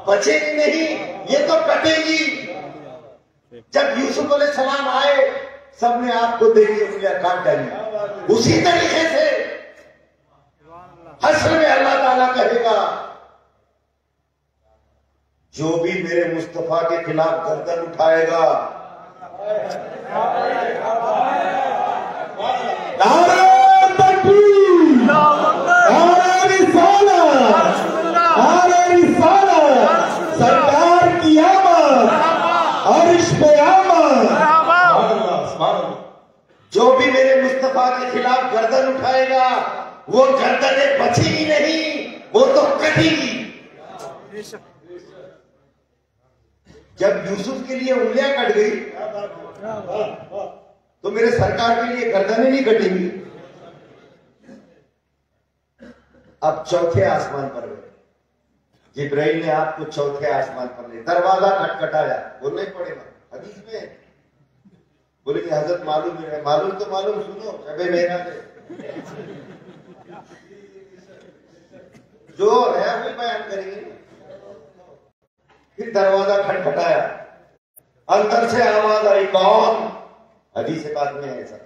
बचेगी नहीं, ये तो कटेगी। जब यूसुफ अलैहिस्सलाम आए, सबने आपको देखी उंगलियां काट डाली। उसी तरीके से हश्र में अल्लाह ताला कहेगा, जो भी मेरे मुस्तफा के खिलाफ गर्दन उठाएगा, नारे तकबीर, अल्लाहु अकबर, नारे रिसालत, नारे रिसालत, सरकार की आमद, अर्श पे आमद। जो भी मेरे मुस्तफा के खिलाफ गर्दन उठाएगा, वो गर्दनें बचेगी नहीं, वो तो कटेगी। जब यूसुफ के लिए उंगलियां कट गई, तो मेरे सरकार के लिए गर्दनें नहीं कटेंगी। अब चौथे आसमान पर गए, जिब्राइल ने आपको चौथे आसमान पर ले, दरवाजा खटखटाया, बोलना ही पड़ेगा हदीस में। बोले कि हजरत मालूम है, मालूम तो मालूम, सुनो शबे मेराज जो है वही बयान करेंगे। फिर दरवाजा खटखटाया, अंदर से आवाज आई, कौन? हदीस बाद में ऐसा,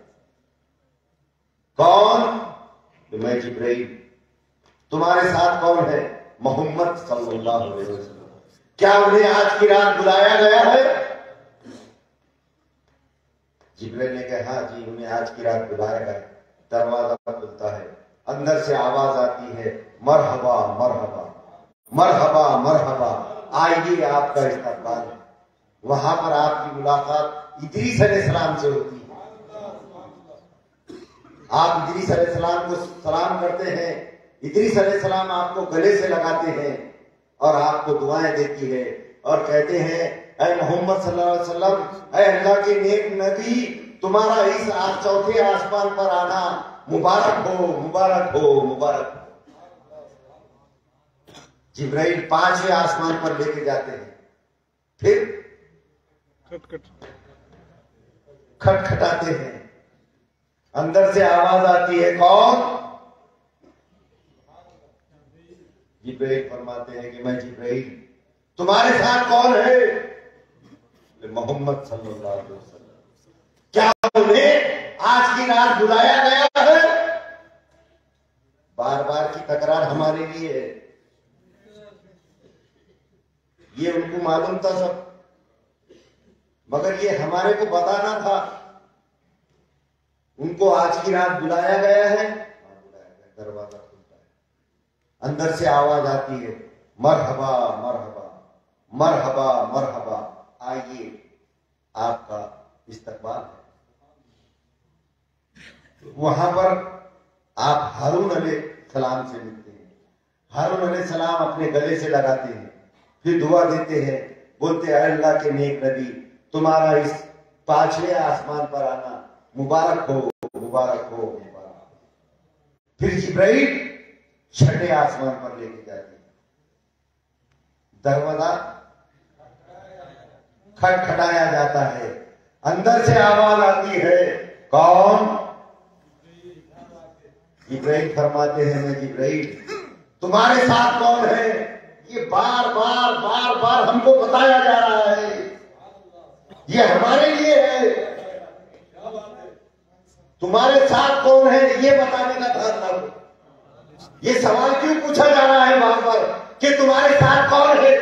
कौन? तो मैं जिब्राइल। तुम्हारे साथ कौन है? मोहम्मद सल्लल्लाहु अलैहि वसल्लम। क्या उन्हें आज की रात बुलाया गया है? जिब्राइल ने कहा, हाँ जी, उन्हें आज की रात बुलाया गया। दरवाजा खुलता है, अंदर से आवाज आती है, मरहबा मरहबा मरहबा मरहबा, आइए आपका इस्तकबाल है। वहां पर आपकी मुलाकात इदरीस अलैहिस्सलाम से होती है। आप इदरीस अलैहिस्सलाम को सलाम करते हैं, इदरीस अलैहिस्सलाम आपको गले से लगाते हैं और आपको दुआएं देती है और कहते हैं, ऐ मोहम्मद सल्लल्लाहु अलैहि वसल्लम, ऐ अल्लाह के नेक नबी, तुम्हारा इस चौथे आसमान पर आना मुबारक हो, मुबारक हो, मुबारक हो। जिब्राइल 5वें आसमान पर लेके जाते हैं, फिर खटखटाते हैं, अंदर से आवाज आती है, कौन? जिब्राइल फरमाते हैं कि मैं जिब्राइल। तुम्हारे साथ कौन है? मोहम्मद सल्लल्लाहु अलैहि वसल्लम। क्या उन्हें आज की रात बुलाया गया है? बार बार की तकरार हमारे लिए है, ये उनको मालूम था सब, मगर ये हमारे को बताना था। उनको आज की रात बुलाया गया है, दरवाजा खुलता है, अंदर से आवाज आती है, मरहबा मरहबा मरहबा मरहबा, आइए आपका इस्तकबाल है। वहां पर आप हारून अलैहिस्सलाम से मिलते हैं। हारून अलैहिस्सलाम अपने गले से लगाते हैं, फिर दुआ देते हैं, बोलते हैं, अल्लाह के नेक नबी, तुम्हारा इस 5वें आसमान पर आना मुबारक हो, मुबारक हो, मुबारक। फिर जिब्राइल 6ठे आसमान पर लेके जाते हैं, दरवाजा खटखटाया जाता है, अंदर से आवाज आती है, कौन? जिब्राइल फरमाते हैं, मैं जिब्राइल। तुम्हारे साथ कौन है? ये बार बार बार बार हमको बताया जा रहा है, ये हमारे लिए है। तुम्हारे साथ कौन है ये बताने का था। ये सवाल क्यों पूछा जा रहा है बार बार कि तुम्हारे साथ कौन है,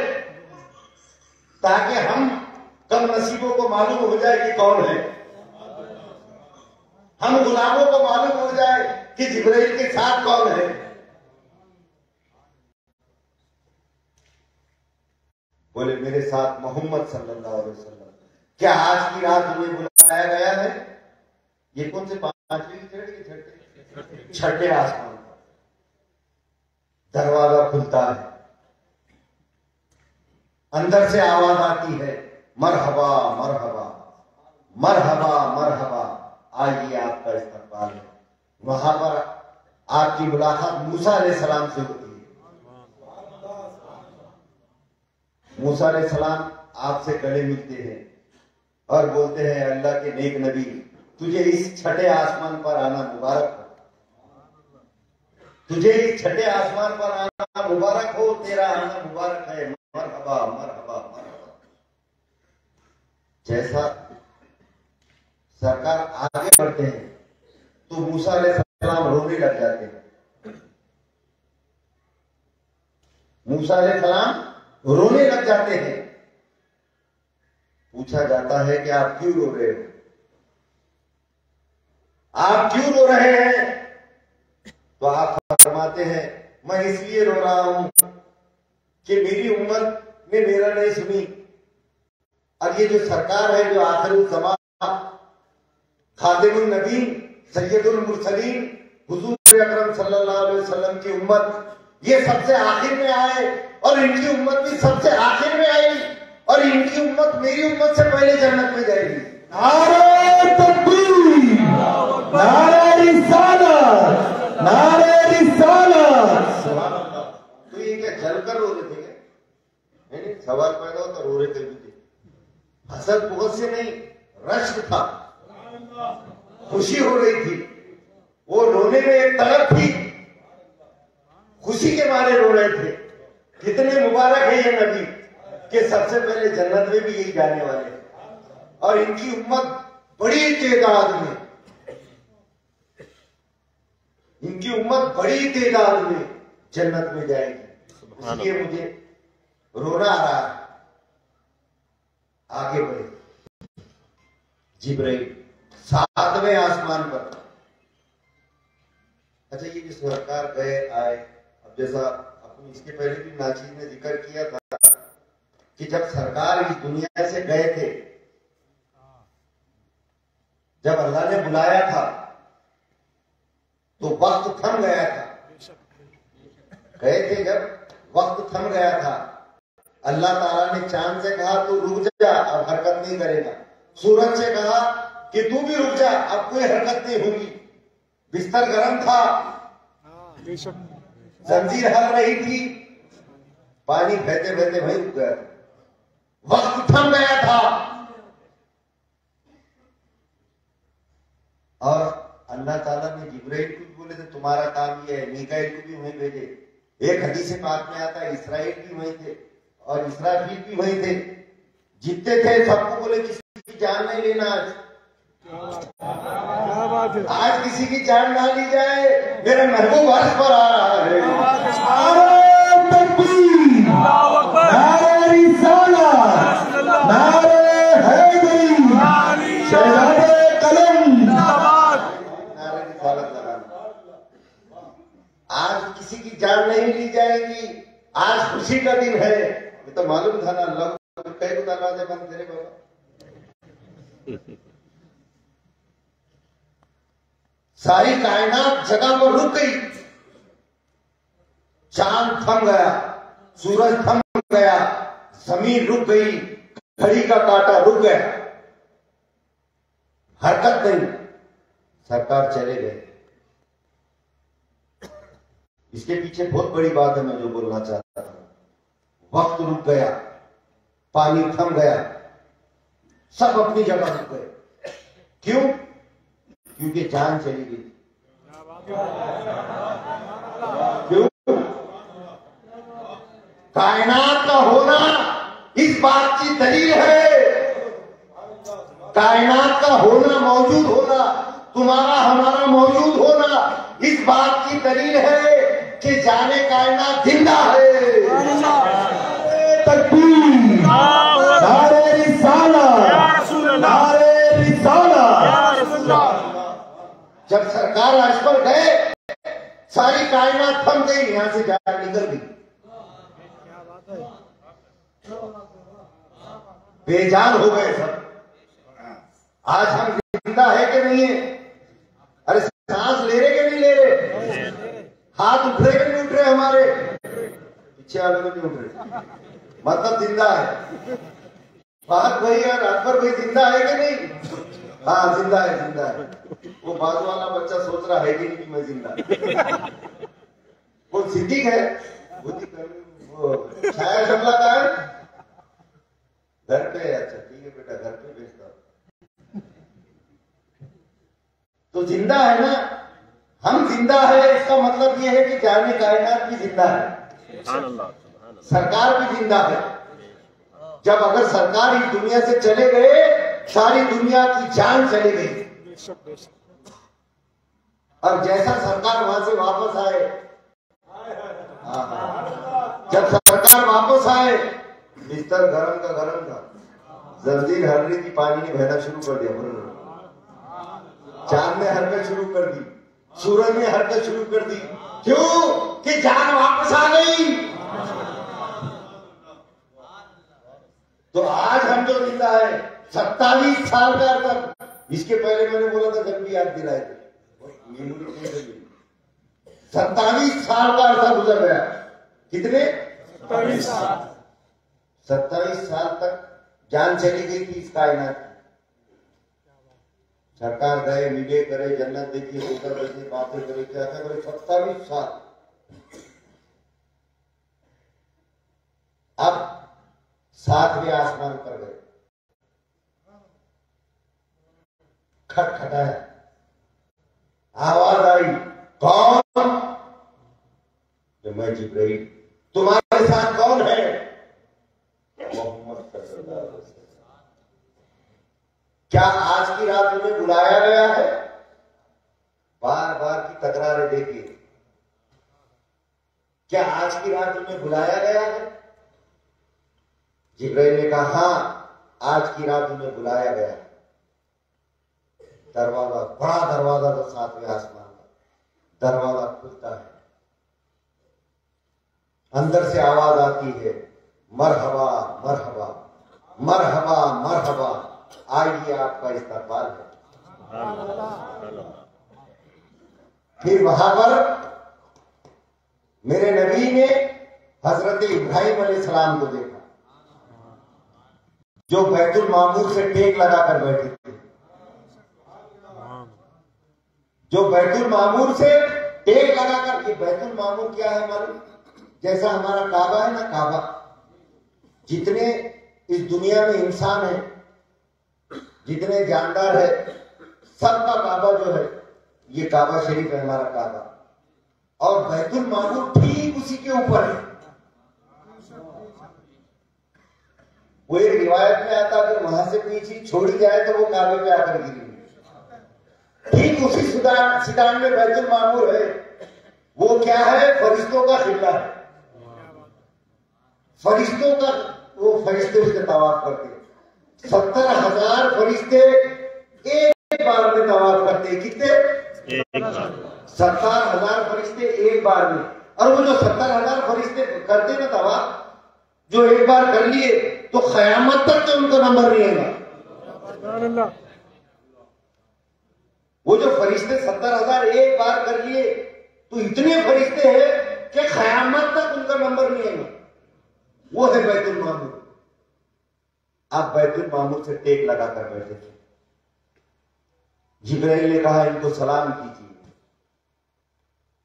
ताकि हम कम नसीबों को मालूम हो जाए कि कौन है, हम गुलामों को मालूम हो जाए कि जिब्राइल के साथ कौन है। बोले, मेरे साथ मोहम्मद सल्लल्लाहु अलैहि वसल्लम। क्या आज की रात उन्हें बुलाया गया है? ये कौन से 5वें की छठे? 6ठे आसमान पर दरवाजा खुलता है, अंदर से आवाज आती है, मरहबा मरहबा मरहबा मरहबा, आइए आपका इस्तकबाल है। वहां पर आपकी मुलाकात मूसा अलैहिस्सलाम से होती है। मूसा अलैहिस्सलाम आपसे गले मिलते हैं, और बोलते हैं अल्लाह के नेक नबी, तुझे इस छठे आसमान पर आना मुबारक हो, तुझे इस छठे आसमान पर आना मुबारक हो, तेरा आना मुबारक है, मरहबा मरहबा मरहबा। जैसा सरकार आगे बढ़ते हैं तो मूसा अलैहिस्सलाम रोने लग जाते हैं। मूसा अलैहिस्सलाम रोने लग जाते हैं। पूछा जाता है कि आप क्यों रो रहे हो, आप क्यों रो रहे हैं? तो आप फरमाते हैं मैं इसलिए रो रहा हूं कि मेरी उम्मत ने मेरा नहीं सुनी, और ये जो सरकार है जो आखिरुल ज़मां खातिमुन नबी सैयदुल मुरसलीन हुजूर अकरम सल्लल्लाहु अलैहि वसल्लम की उम्मत ये सबसे आखिर में आए, और इनकी उम्मत भी सबसे आखिर में आई, और इनकी उम्मत मेरी उम्मत से पहले जन्नत में जाएगी। नारे तकबीर, नारे रिसालत, नारे रिसालत। तो ये क्या जलकर रो रहे थे क्या? नहीं, सवाल पैदा होता रो रहे थे भी थे। हसद पुगत से नहीं, रश्क था, खुशी हो रही थी, वो रोने में एक तड़प थी, खुशी के मारे रो रहे थे। कितने मुबारक है ये नबी कि सबसे पहले जन्नत में भी यही जाने वाले, और इनकी उम्मत बड़ी तादाद में, इनकी उम्मत बड़ी तादाद में जन्नत में जाएगी। इसलिए मुझे रोना आ रहा है। आगे बढ़े जिब्राइल 7वें आसमान पर। अच्छा, ये जो सरकार गए आए, अब जैसा अपन इसके पहले भी नाचीज ने जिक्र किया था कि जब सरकार इस दुनिया से गए थे, जब अल्लाह ने बुलाया था तो वक्त थम गया था। गए थे जब वक्त थम गया था, अल्लाह ताला ने चांद से कहा तू रुक जा, अब हरकत नहीं करेगा। सूरज से कहा कि तू भी रुक जा, अब कोई हरकत नहीं होगी। बिस्तर गर्म था, जंजीर हल रही थी, पानी बहते बहते वहीं रुक गया, वक्त थम गया था। और अल्लाह ताला ने जिब्राइल को भी बोले थे तुम्हारा काम ये है, मीकाईल को भी वहीं भेजे। एक हदीस पाक में आता है इसराइल भी वहीं थे और इसराफील भी वहीं थे। जितने थे सबको बोले किसी की जान नहीं लेना, आज किसी की जान ना ली जाए, मेरा महबूब अर्श पर आ रहा है। नारे तकबीर, नारे रिसालत, नारे हैदरी, शहजादे कलम। नारे रिसालत लगाना। आज किसी की जान नहीं ली जाएगी, आज खुशी का दिन है। ये तो मालूम था ना, अल्लाह कई को दरवाजे बंद करे बाबा। सारी कायनात जगह पर रुक गई, चांद थम गया, सूरज थम गया, जमीन रुक गई, घड़ी का कांटा रुक गया, हरकत नहीं, सरकार चले गए। इसके पीछे बहुत बड़ी बात है मैं जो बोलना चाहता हूं। वक्त रुक गया, पानी थम गया, सब अपनी जगह रुक गए। क्यों? क्योंकि जान चली गई। क्यों? कायनात का होना इस बात की दलील है, कायनात का होना, मौजूद होना, तुम्हारा हमारा मौजूद होना इस बात की दलील है कि जाने कायनात जिंदा है। तकबीर, नारे रिसालत, नारे रिसालत। जब सरकार अर्श पर गए, सारी कायनात थम गई, यहां से जान निकल गई, बेजान हो गए सब। आज हम जिंदा है कि नहीं है? अरे सांस ले रहे कि नहीं ले रहे? हाथ उठ रहे कि नहीं उठ रहे? हमारे पीछे वाले को नहीं उठ रहे, मतलब जिंदा है। बात वही है, रात भर कोई जिंदा है कि नहीं? हाँ जिंदा है, जिंदा है। वो बाजू वाला बच्चा सोच रहा है कि नहीं कि मैं जिंदा। वो सिद्दीक है, वो छाया शमला का है, घर पे। अच्छा ठीक है बेटा, घर पे भेजता हूं। तो जिंदा है ना, हम जिंदा है इसका मतलब ये है कि जाने कायनात भी जिंदा है, सरकार भी जिंदा है। जब अगर सरकार इस दुनिया से चले गए, सारी दुनिया की जान चले गई। और जैसा सरकार वहां से वापस आए, जब सरकार वापस आए, बिस्तर गरम था, जंजीर हर रही थी, पानी ने बहना शुरू कर दिया, चांद ने हरकत शुरू कर दी, सूरज ने हरकत शुरू कर दी। क्यों? कि जान वापस आ गई। तो आज हम जो जिंदा है 27 साल का अर्थक, इसके पहले मैंने बोला था जब भी याद दिलाए थे, 27 साल का अर्थक गुजर गया। कितने? 27 साल तक जान चली गई थी इस कायनात। सरकार गए, मीडिया करे, जन्नत देखिए, ऊपर बैठे, बातें करे, क्या क्या करे, 27 साल। अब 7वें आसमान पर गए, खटखटाया, आवाज आई, कौन? मैं जिब्राइल। तुम्हारे साथ कौन है? मोहम्मद सल्लल्लाहु अलैहि वसल्लम। क्या आज की रात उन्हें बुलाया गया है? बार बार की तकरारें देखिए, क्या आज की रात उन्हें बुलाया गया है? जिब्राइल ने कहा हाँ, आज की रात उन्हें बुलाया गया है। दरवाजा, बड़ा दरवाजा था 7वें आसमान का, दरवाजा खुलता है, अंदर से आवाज आती है, मरहबा मरहबा मरहबा मरहबा, आइए आपका इस्तकबाल है। फिर वहां पर मेरे नबी ने हजरत इब्राहिम अलैहिस्सलाम को देखा, जो बैतुल मामूर से टेक लगाकर बैठे थे, जो बैतुल मामूर से टेक लगाकर। ये बैतुल मामूर क्या है मालूम? जैसा हमारा काबा है ना, काबा, जितने इस दुनिया में इंसान है, जितने जानदार है, सबका काबा जो है, ये काबा शरीफ है हमारा काबा, और बैतुल मामूर ठीक उसी के ऊपर है। वो एक रिवायत में आता है, अगर वहां से कोई चीज छोड़ी जाए तो वो काबे पे आकर गिरेगी। ठीक उसी सिदान में बैतुल मामूर है। वो क्या है? फरिश्तों का किला है, फरिश्तों का, वो फरिश्ते उसके तवाफ करते, 70,000 फरिश्ते एक बार में तवाफ करते। कितने? 70,000 फरिश्ते एक बार में। और वो जो 70,000 फरिश्ते करते ना तवाफ, जो एक बार कर लिए तो क़यामत तक तो उनको नंबर नहीं आएगा। वो जो फरिश्ते 70,000 एक बार कर लिए, तो इतने फरिश्ते हैं कि क़यामत तक उनका नंबर नहीं आएगा। वो है बैतुल मामूर। आप बैतुल मामूर से टेक लगाकर बैठे थे। जिब्राइल ने कहा इनको सलाम कीजिए।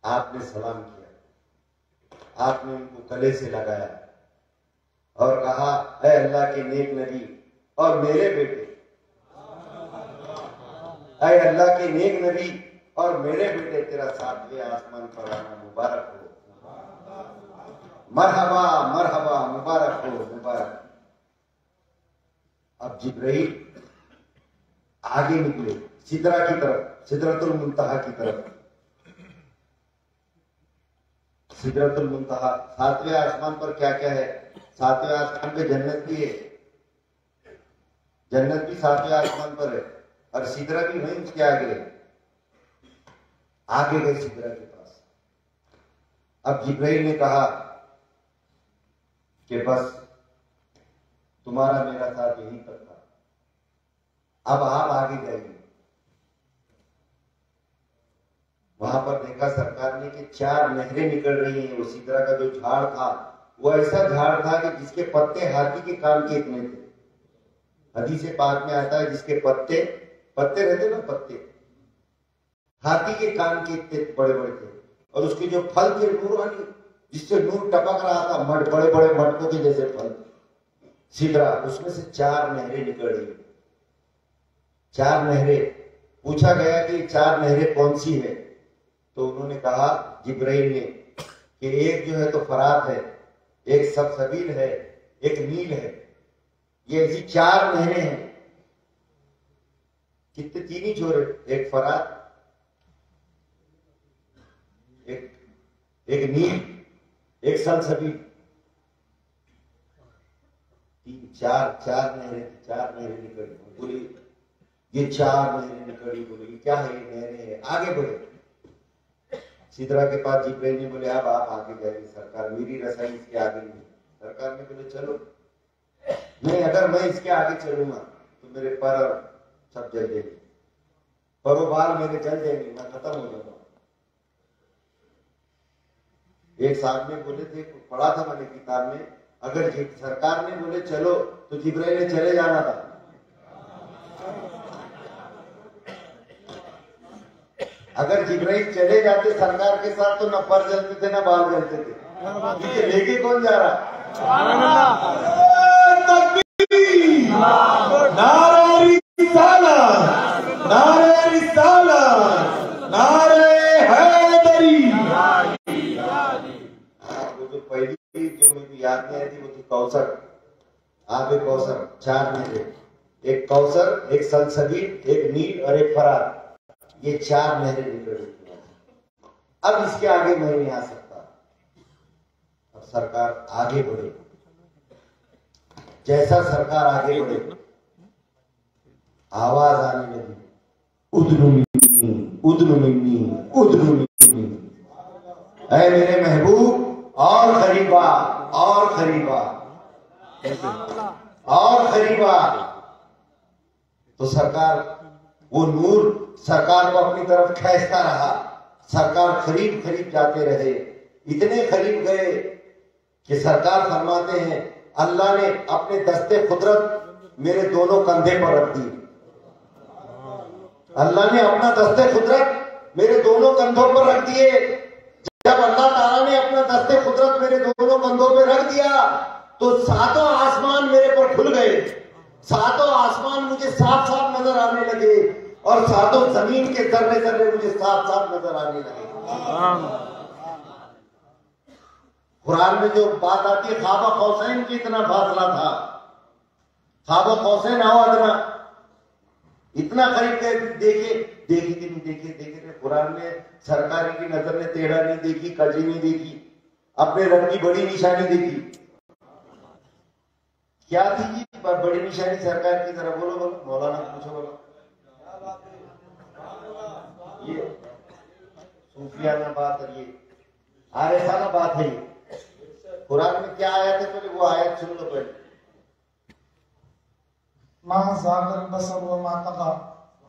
आपने सलाम किया, आपने उनको गले से लगाया और कहा, ऐ अल्लाह के नेक नबी और मेरे बेटे, ऐ अल्लाह के नेक नबी और मेरे बेटे, तेरा 7वें आसमान पर आना मुबारक हो, मरहबा मरहबा, मुबारक हो, मुबारक। अब जिब्राइल आगे निकले सिदरा की तरफ, सिदरतुल मुंतहा की तरफ। सिदरतुल मुंतहा 7वें आसमान पर क्या क्या है? 7वें आसमान पे जन्नत भी है, जन्नत भी 7वें आसमान पर है, और सिदरा भी वहीं उसके आगे है। आगे गए सिदरा के पास। अब जिब्राइल ने कहा कि बस तुम्हारा मेरा साथ यहीं तक था, अब आप आगे जाइए। वहां पर देखा सरकार ने कि 4 नहरें निकल रही हैं। वो सिदरा का जो झाड़ था, वो ऐसा झाड़ था कि जिसके पत्ते हाथी के काम के इतने थे। हदीस पाक में आता है, जिसके पत्ते रहते ना, पत्ते हाथी के कान के इतने बड़े बड़े थे, और उसके जो फल थे नूरानी, जिससे नूर टपक रहा था, बड़े बड़े मटकों के जैसे फल। सिदरा, उसमें से 4 नहरें निकल रही, 4 नहरें पूछा गया कि 4 नहरें कौन सी है, तो उन्होंने कहा जिब्राइल ने कि एक जो है तो फरात है, एक सलसबील है, एक नील है। ये ऐसी 4 नहरें हैं। कितने 3 ही छोरे, एक फरात, एक नील, एक सलसबील, 4 नहरें निकली। बोली ये 4 नहरें निकली, बोले क्या है ये नहरें है। आगे बढ़े, सिदरा के पास जिब्राइल ने बोले अब आप आगे जाइए सरकार, मेरी रसाई इसके आगे नहीं। सरकार ने बोले चलो, नहीं अगर मैं इसके आगे चलूंगा तो मेरे पर सब जल जाएंगे, परोबाल मेरे जल जाएंगे, मैं खत्म हो जाऊंगा। एक साहब ने बोले थे, पढ़ा था मैंने किताब में, अगर सरकार ने बोले चलो तो जिब्राइल ने चले जाना था। अगर जिब्राइल चले जाते सरकार के साथ तो न पर जलते थे न बाल जलते थे, क्योंकि लेके कौन जा रहा। नारे रिसालत, नारे रिसालत, नारे हैदरी। वो जो पहली जो मुझे याद नहीं आई थी वो थी कौसर। आगे कौसर 4 नहरें, एक कौसर, एक सलसबील, एक नील और एक फरात। ये 4 नहरें निकली। अब इसके आगे मैं नहीं आ सकता। अब सरकार आगे बढ़े, जैसा सरकार आगे बढ़े आवाज आने लगी, उदनु मिन्नी, उदनु मिन्नी, उदनु मिन्नी। ऐ मेरे महबूब और करीबा, और करीबा, और करीबा। तो सरकार वो नूर सरकार को अपनी तरफ खींचता रहा। सरकार करीब करीब जाते रहे, इतने करीब गए कि सरकार फरमाते हैं अल्लाह ने अपने दस्ते कुदरत मेरे दोनों कंधे पर रख दी। अल्लाह ने अपना दस्ते कुदरत मेरे दोनों कंधों पर रख दिए। जब अल्लाह ताला ने अपना दस्ते कुदरत मेरे दोनों कंधों पर रख दिया तो 7 आसमान मेरे पर खुल गए। 7 आसमान मुझे साफ साफ नजर आने लगे और 7 जमीन के जर्रे जर्रे मुझे साफ साफ नजर आने लगे। कुरान में जो बात आती है ख्वाबा कौसैन की इतना फासला था, ख्वाबा कौसैन आओ अदना, इतना करीब गए। देखी कि नहीं देखे कुरान में सरकारी की नजर ने टेढ़ा नहीं देखी, कजी नहीं देखी, अपने रब की बड़ी निशानी देखी। क्या थी जी बड़ी निशानी सरकार की तरफ? बोलो बोलो, मौलाना पूछो बोलो। ये सूफियाना बात है, ये आरिफाना बात है। कुरान में क्या आयत है, पहले वो आयत सुन लो पहले। मा ज़ाग़ल बसर व मा तग़ा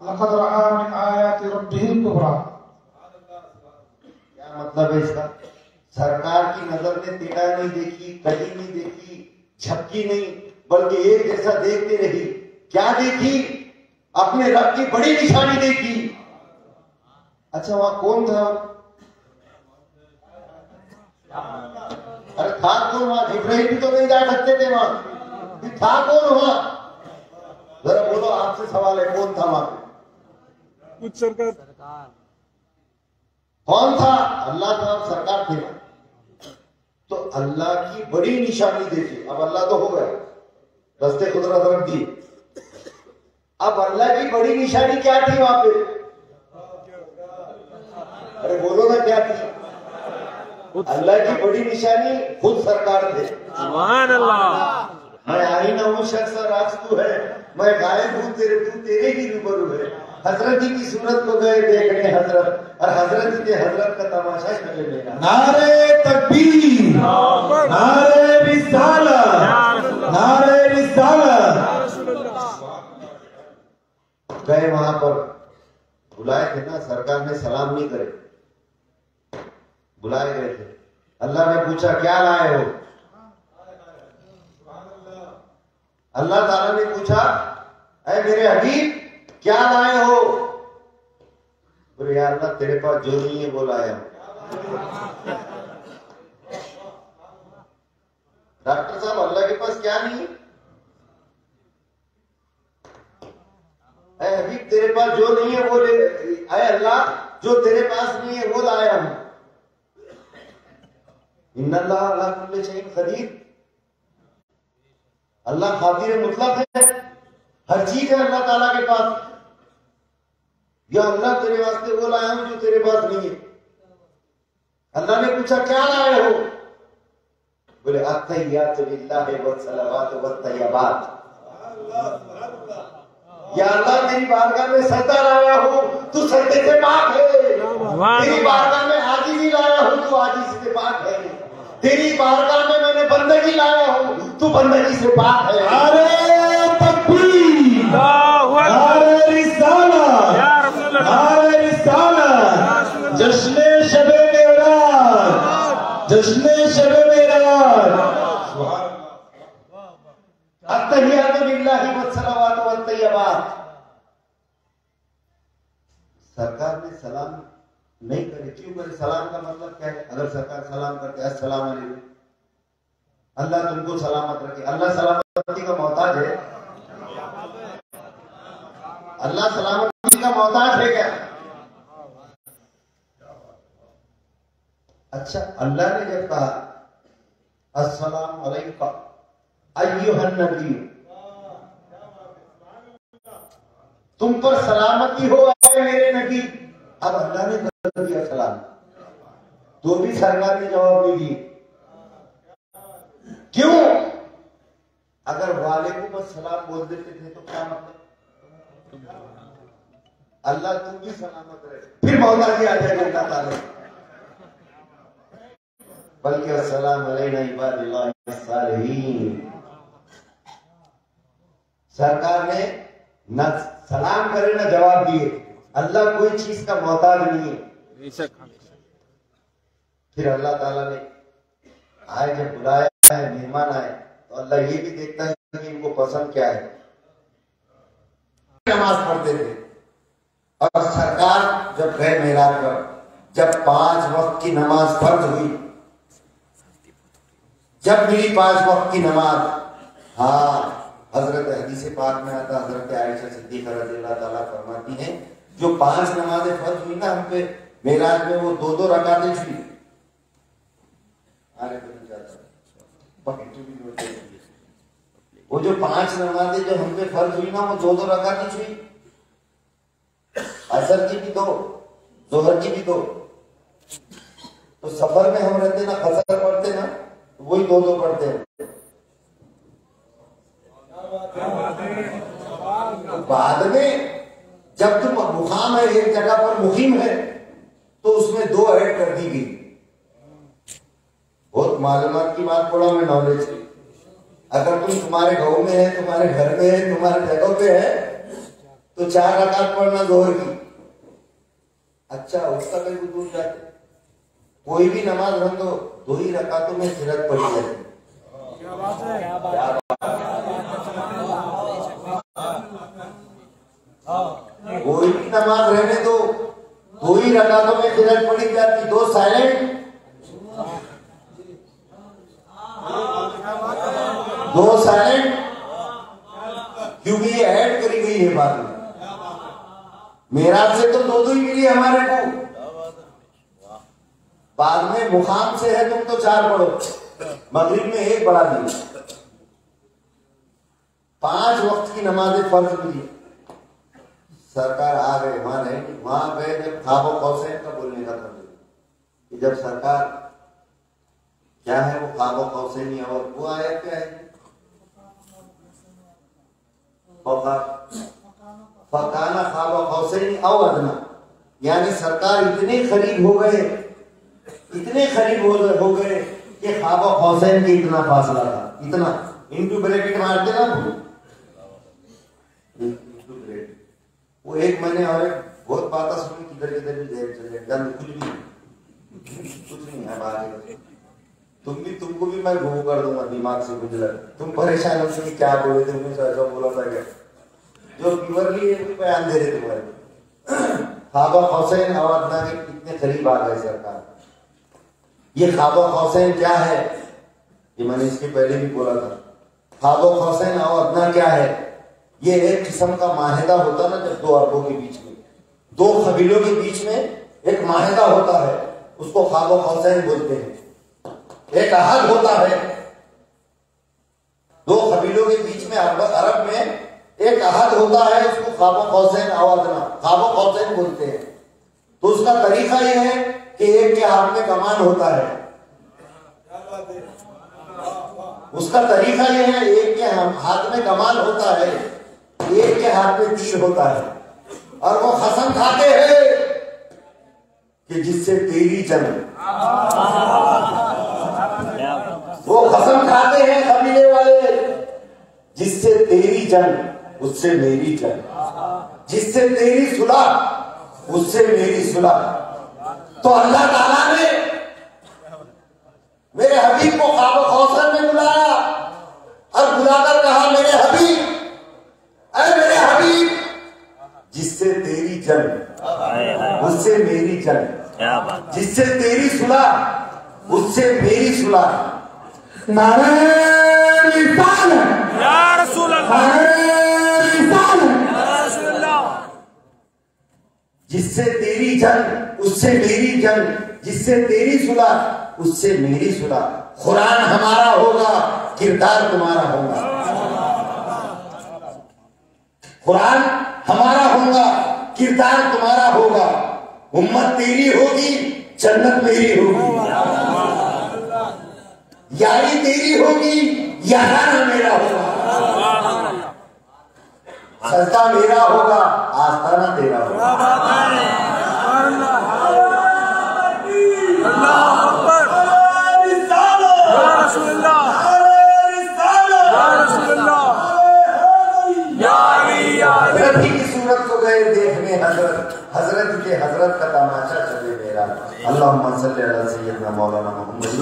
लक़द रआ मिन आयाति रब्बिहिल कुबरा। क्या मतलब है इसका? सरकार की नजर ने टेढ़ा नहीं देखी, कली नहीं देखी, झपकी नहीं, बल्कि एक जैसा देखते रही। क्या देखी? अपने रब की बड़ी निशानी देखी। अच्छा वहां कौन था? अरे था कौन वहां? जिब्राइल भी तो नहीं जा सकते थे वहां, था कौन वहां? जरा बोलो, आपसे सवाल है, कौन था वहां? कुछ सरकार कौन था? अल्लाह था और सरकार थे। तो अल्लाह की बड़ी निशानी देखी। अब अल्लाह तो हो गया, दस्ते कुदरत रख दी। अब अल्लाह की बड़ी निशानी क्या थी वहां पे? अरे बोलो ना क्या थी? अल्लाह की बड़ी निशानी खुद सरकार थे। सुभान अल्लाह। मैं आई ना हूँ शख्स और आज तू है, मैं गायब हूँ तू तेरे ही रूबरू है। हजरत जी की सूरत को गए देखने हजरत, और हजरत जी ने हजरत का तमाशा करे मेरा। नारे तकबीर, नारे रिसालत, नारे रिसालत। गए वहां पर, बुलाए थे ना, सरकार ने सलाम नहीं करे, बुलाए गए थे। अल्लाह ने पूछा क्या लाए हो? अल्लाह ताला ने पूछा ऐ मेरे हबीब क्या लाए हो? बोले यार अल्लाह तेरे पास जो नहीं है वो लाया हूं। डॉक्टर साहब अल्लाह के पास क्या नहीं है? ऐ हबीब तेरे पास जो नहीं है वो ले, ऐ अल्लाह जो तेरे पास नहीं है वो लाया हूं। इन्नल्लाह अला कुल्ली शैइन कदीर, अल्लाह कादिर मुतलक है, हर चीज है अल्लाह ताला के पास। या अल्लाह तेरे वास्ते वो लाया हूं जो तेरे पास नहीं है। अल्लाह ने पूछा क्या लाए हो? बोले अत्तहियातु लिल्लाहि वस्सलावातु वत्तय्यबात। या अल्लाह तेरी बारगाह में सजदा लाया हूं, तू सजदे से पाक है। तेरी बारगाह में आजीज़ी लाया हूं, तू आजीज़ी से पाक है। तेरी बारगाह में मैंने बंदगी लाया हूं, तू बंदगी से पाक है। नारे तकबीर, नारे रिसालत, नारे रिसालत, जश्ने शबे मेराज, जश्ने शबे मेराज। अत्तहियातु लिल्लाहि वस्सलावातु वत्तय्यबात। सरकार ने सलाम नहीं करे, क्यों करे? सलाम का मतलब क्या है? अगर सरकार सलाम करते अस्सलाम वालेकुम, अल्लाह तुमको सलामत रखे। अल्लाह सलामती का मोहताज है? अल्लाह सलामती का मोहताज है क्या? अच्छा, अल्लाह ने जब कहा अस्सलाम अलैका अय्युहन नबी, तुम पर सलामती हो मेरे नबी, अब अल्लाह ने कर दिया सलाम, तो भी सरकार ने जवाब नहीं दिए। क्यों? अगर वालेकुम अस्सलाम बोल देते थे तो क्या मतलब? अल्लाह तुम भी सलामत रहे, फिर मौलाजी आ जाएगा अल्लाह ताला। बल्कि अस्सलाम अलैना इबादिल्लाहि सालिहीन। सरकार ने न सलाम करे न जवाब दिए। अल्लाह कोई चीज का मोहताज नहीं है। फिर अल्लाह ताला ने आए जब बुलाया है, मेहमान आए, तो अल्लाह ये भी देखता है कि इनको पसंद क्या है। नमाज पढ़ते थे और सरकार जब गए मेराज पर, जब 5 वक्त की नमाज फर्ज हुई, जब मिली 5 वक्त की नमाज, हाँ, हजरत हदीस पाक में आता, हजरत आयशा सिद्दीक़ा रज़ियल्लाहु ताला फरमाती हैं, जो 5 नमाजें फर्ज हुई ना हम पे मेराज में, वो 2-2 रकातें छुई। वो जो 5 नमाजें जो हम पे फर्ज हुई ना, वो 2-2 रकातें छुई। असर की भी 2, जोहर की भी 2। तो सफर में हम रहते ना, फजर पढ़ते ना, तो वही 2-2 पढ़ते हैं। बाद में जब तुम मुकाम है, एक जगह पर मुकीम है, तो उसमें 2 ऐड कर दी गई। बहुत मालूमात की बात बोला मैं, नॉलेज की। अगर तुम्हारे गांव में है, तुम्हारे घर में है, तुम्हारे जगह पे है, तो 4 रकात पढ़ना जोहर की। अच्छा, उसका कहीं दूर जाते, कोई भी नमाज रख दो, 2 ही रकातों में सिरत पड़ी जाती। क्या बात है? कोई भी नमाज रहने दो, 2 ही रकातों में सिरत पड़ी जाती। 2 साइलेंट, 2 साइलेंट, क्योंकि ये ऐड करी गई है बाद में। मेराज से तो 2-2 ही मिली हमारे को, बाद में मुकाम से है तुम तो 4 पढ़ो, मगरिब में 1 बढ़ा दी। 5 वक्त की नमाजें फर्ज मिली। सरकार आ गए, वहां गए जब ख्वाब कौसैन का बोलने का था कि जब सरकार क्या है वो ख्वाब कौसैनी, और वो आया क्या है, फकाना ख्वाब कौसैनी औ अदना, यानी सरकार इतने करीब हो गए, इतने करीब हो गए कि ख्वाब कौसैन के इतना फासला था। इतना इंटू ब्रैकेट मारते ना, वो 1 महीने और बहुत बात सुनी, किधर किधर भी जेल चले गंद, कुछ नहीं है बाहर। तुमको भी मैं घूम कर दूंगा दिमाग से गुजर। तुम परेशान हो कि क्या बोले थे, मुझे ऐसा बोला था क्या, जो प्योरली एक बयान दे रहे तुम्हारे। ख्वाब कौसैन और अदना के कितने करीब आ गए सरकार। ये ख्वाब कौसैन क्या है, ये मैंने इसके पहले भी बोला था। ख्वाब कौसैन और अदना क्या है, ये एक किस्म का माहिदा होता ना, जब दो अरबों के बीच में, दो कबीलों के बीच में एक माहिदा होता है, उसको ख्वाब खौसैन बोलते हैं। एक अहद होता है दो कबीलों के बीच में, अरब में एक अहद होता है, उसको ख्वाब खौसैन आवाजना, ख्वाब खौसैन बोलते हैं। तो उसका तरीका यह है कि एक के हाथ में कमान होता है, उसका तरीका यह है, एक के हाथ में कमान होता है, एक के हाथ में तीर होता है, और वो कसम खाते हैं कि जिससे तेरी जंग, वो कसम खाते हैं कबीले वाले, जिससे तेरी जंग उससे मेरी जंग, जिससे तेरी सुलह उससे मेरी सुलह। तो अल्लाह ताला ने मेरे हबीब को ख्वाब खौसैन में बुलाया और बुलाकर कहा, मेरे हबीब, अरे मेरे हबीब, जिससे तेरी जंग उससे मेरी जंग, जिससे तेरी सुलह उससे मेरी सुलह। नारे रिसालत, या रसूल अल्लाह, नारे रिसालत, या रसूल अल्लाह, जिससे तेरी जंग उससे मेरी जंग, जिससे तेरी सुलह उससे मेरी सुलह। कुरान हमारा होगा, किरदार तुम्हारा होगा। कुरान हमारा होगा, किरदार तुम्हारा होगा। उम्मत तेरी होगी, जन्नत मेरी होगी। यारी तेरी होगी, याराना मेरा होगा। सजदा मेरा होगा, आस्थाना तेरा होगा। अल्लाह अकबर, या रसूल अल्लाह, या रसूल अल्लाह, या अली, या अली। नबी की सूरत को गए देखने हजरत, हजरत के हजरत का तमाशा चले मेरा। अल्लाहुम्मा सल्ली अला सय्यदना मौलाना मुहम्मद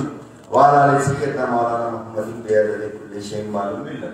व अला आलि सय्यदना मौलाना मुहम्मद बिअदद कुल्ली शैइन मालूम बिल्लाह।